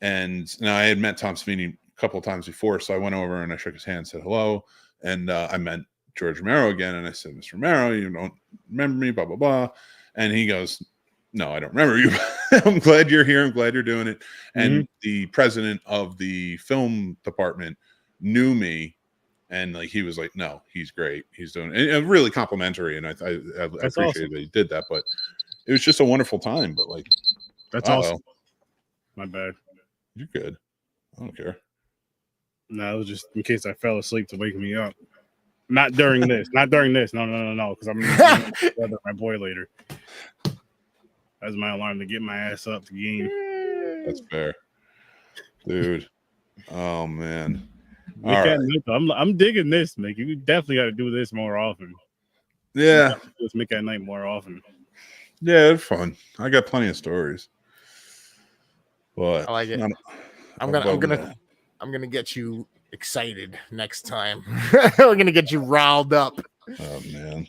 And now I had met Tom Savini a couple of times before, so I went over and I shook his hand, said hello, and I met George Romero again, and I said, Mr. Romero, you don't remember me, blah, blah, blah. And he goes, No, I don't remember you. I'm glad you're here. I'm glad you're doing it. And the president of the film department knew me, and like he was like, "No, he's great. He's doing it." And really complimentary, and I appreciate awesome. that he did that. But it was just a wonderful time. But like, That's awesome. My bad. You're good. I don't care. No, it was just in case I fell asleep to wake me up. Not during this. Not during this. No. Because I'm gonna with my boy later. That's my alarm to get my ass up to game. That's fair, dude. Oh man. I'm digging this, Mick. You definitely got to do this more often. Yeah, let's Mick at Night more often. Yeah, it's fun. I got plenty of stories. But I like it. I'm gonna get you excited next time. We're gonna get you riled up. Oh man.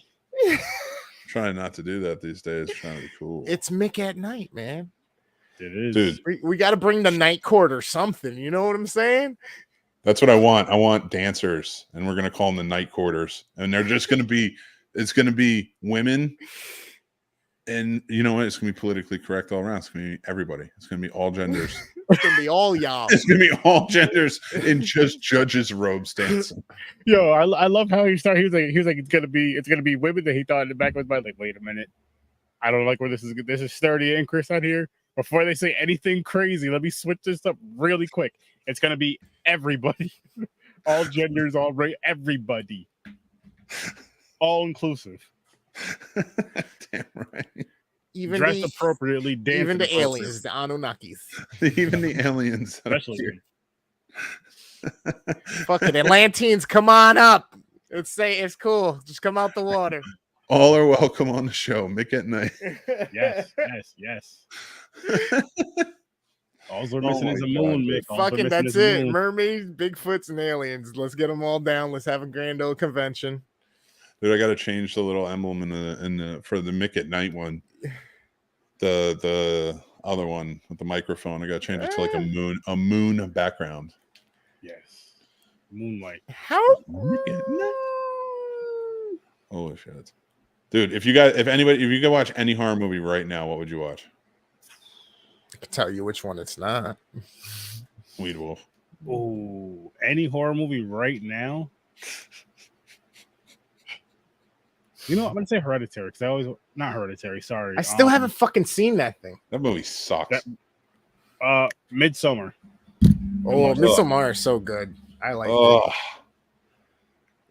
Trying not to do that these days. Trying to be cool. It's Mick at Night, man. It is. Dude. We got to bring the night court or something. You know what I'm saying? That's what I want. I want dancers, and we're going to call them the night quarters. And they're just going to be, it's going to be women. And you know what? It's going to be politically correct all around. It's going to be everybody. It's going to be all genders. It's going to be all y'all. It's going to be all genders in just judges' robes dancing. Yo, I love how he started. He was like, it's gonna be women. That he thought in the back of his mind, like, wait a minute, I don't like where this is. This is Sturdy and Chris out here. Before they say anything crazy, let me switch this up really quick. It's gonna be everybody, all genders, all right, everybody, all inclusive. Damn right. Even dressed appropriately, even the aliens, the Anunnakis, even the aliens, especially. Fucking Atlanteans, come on up. Let's say it's cool. Just come out the water. All are welcome on the show. Mick at Night. Yes. All we're missing is a moon, Mick. Fucking that's it. Mermaids, Bigfoots, and aliens. Let's get them all down. Let's have a grand old convention. Dude, I got to change the little emblem in the for the Mick at Night one. The other one with the microphone. I got to change it to like a moon background. Yes, moonlight. How? Holy shit, dude! If you could watch any horror movie right now, what would you watch? I can tell you which one it's not. Weed Wolf. Oh, any horror movie right now? You know, I'm gonna say Hereditary because I always not Hereditary. Sorry, I still haven't fucking seen that thing. That movie sucks. Midsommar. Oh, Midsommar is so good. I like it.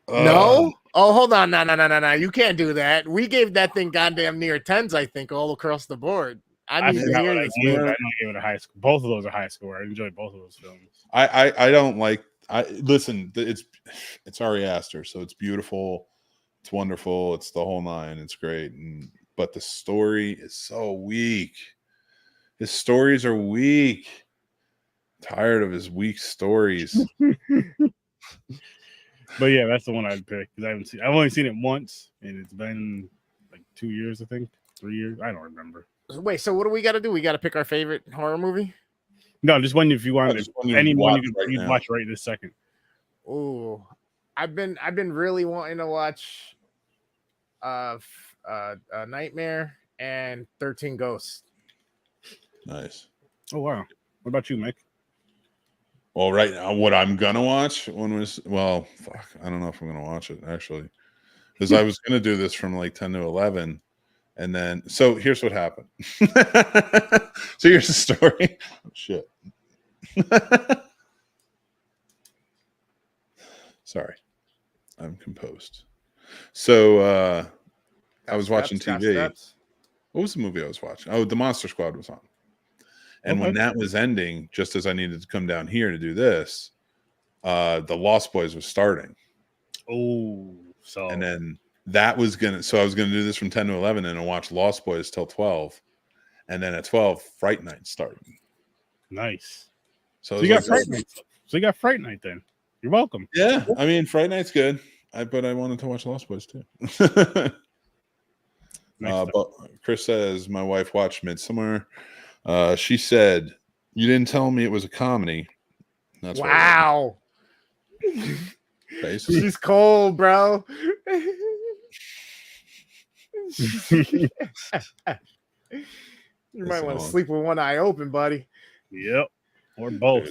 No. Oh, hold on. No. You can't do that. We gave that thing goddamn near 10s, I think, all across the board. I need to hear this. I gave it a high score. Both of those are high score. I enjoyed both of those films. I don't like. Listen. It's Ari Aster, so it's beautiful. It's wonderful. It's the whole nine. It's great. But the story is so weak. His stories are weak. Tired of his weak stories. But yeah, that's the one I'd pick because I've only seen it once, and it's been like 2 years, I think, 3 years. I don't remember. Wait, so what do we got to do? We got to pick our favorite horror movie? No, just one if you want. Anyone you can watch right this second. Oh, I've been really wanting to watch Nightmare and 13 Ghosts. Nice. Oh wow. What about you, Mick? Well, right now, what I'm gonna watch I don't know if I'm gonna watch it actually, because I was gonna do this from like 10 to 11, and then so here's what happened. So here's the story. Oh, shit. Sorry, I'm composed. So I was watching TV. What was the movie I was watching? Oh, The Monster Squad was on. And when that was ending, just as I needed to come down here to do this, the Lost Boys was starting. Oh, so and then that was so I was gonna do this from 10 to 11 and watch Lost Boys till 12, and then at 12, Fright Night started. Nice. So you got Fright Night. So you got Fright Night then. You're welcome. Yeah, I mean Fright Night's good. But I wanted to watch Lost Boys too. But Chris says my wife watched Midsommar. She said, "You didn't tell me it was a comedy." That's wow. She's cold, bro. You That's might want to all. sleep with one eye open, buddy. Yep. Or both.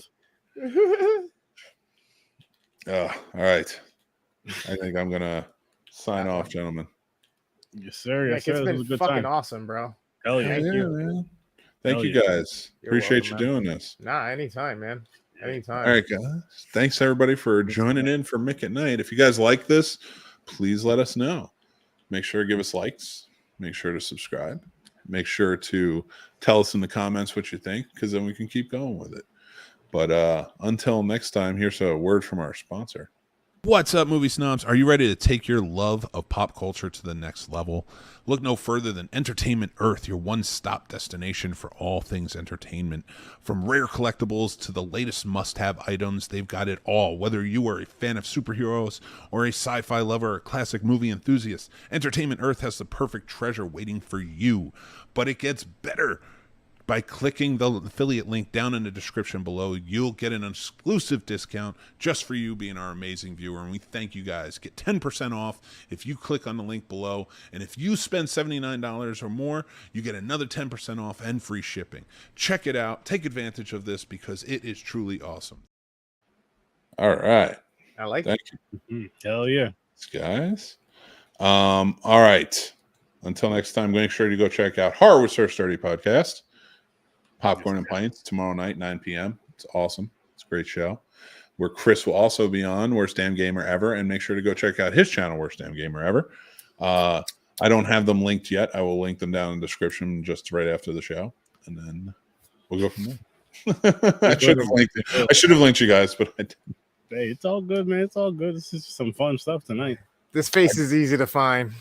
All right. I think I'm gonna sign off, gentlemen. Yes, sir. Yes, Nick, sir. it's This been was a good fucking time. awesome, bro. Hell yeah. Thank you. Man. Thank Hell you yeah. guys. You're Appreciate welcome, you man. doing this. Nah, anytime, man. Anytime. All right, guys. Thanks everybody for joining in for Mick Nite. If you guys like this, please let us know. Make sure to give us likes. Make sure to subscribe. Make sure to tell us in the comments what you think, because then we can keep going with it. But until next time, here's a word from our sponsor. What's up, movie snobs? Are you ready to take your love of pop culture to the next level? Look no further than Entertainment Earth, your one-stop destination for all things entertainment. From rare collectibles to the latest must-have items, they've got it all. Whether you are a fan of superheroes or a sci-fi lover or a classic movie enthusiast, Entertainment Earth has the perfect treasure waiting for you. But it gets better. By clicking the affiliate link down in the description below, you'll get an exclusive discount just for you being our amazing viewer. And we thank you guys. Get 10% off if you click on the link below. And if you spend $79 or more, you get another 10% off and free shipping. Check it out. Take advantage of this because it is truly awesome. All right. I like Thank it. you. Hell yeah. Guys. All right. Until next time, make sure to go check out Horror with Sir Sturdy podcast. Popcorn and Pints tomorrow night, 9 p.m. It's awesome. It's a great show. Where Chris will also be on, Worst Damn Gamer Ever, and make sure to go check out his channel, Worst Damn Gamer Ever. I don't have them linked yet. I will link them down in the description just right after the show, and then we'll go from there. I should have linked you guys, but I didn't. Hey, it's all good, man. It's all good. This is some fun stuff tonight. This face is easy to find.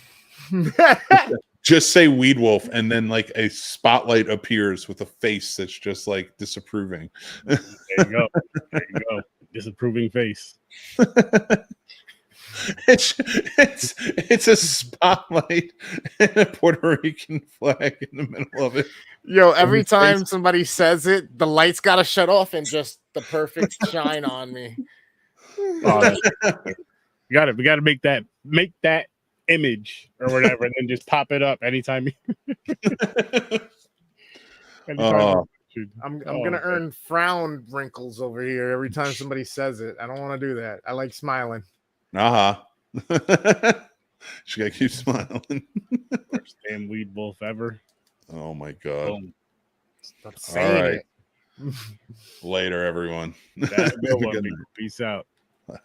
Just say Weed Wolf, and then like a spotlight appears with a face that's just like disapproving. There you go. There you go. Disapproving face. It's a spotlight and a Puerto Rican flag in the middle of it. Yo, every time somebody says it, the lights gotta shut off and just the perfect shine on me. Oh, we gotta make that image or whatever, and then just pop it up anytime. I'm gonna earn frown wrinkles over here every time somebody says it. I don't want to do that. I like smiling. She gotta keep smiling. Worst damn Weed Wolf ever. Oh my god. Boom. Stop saying it. Later, everyone. That's a good one, people. Peace out. Bye.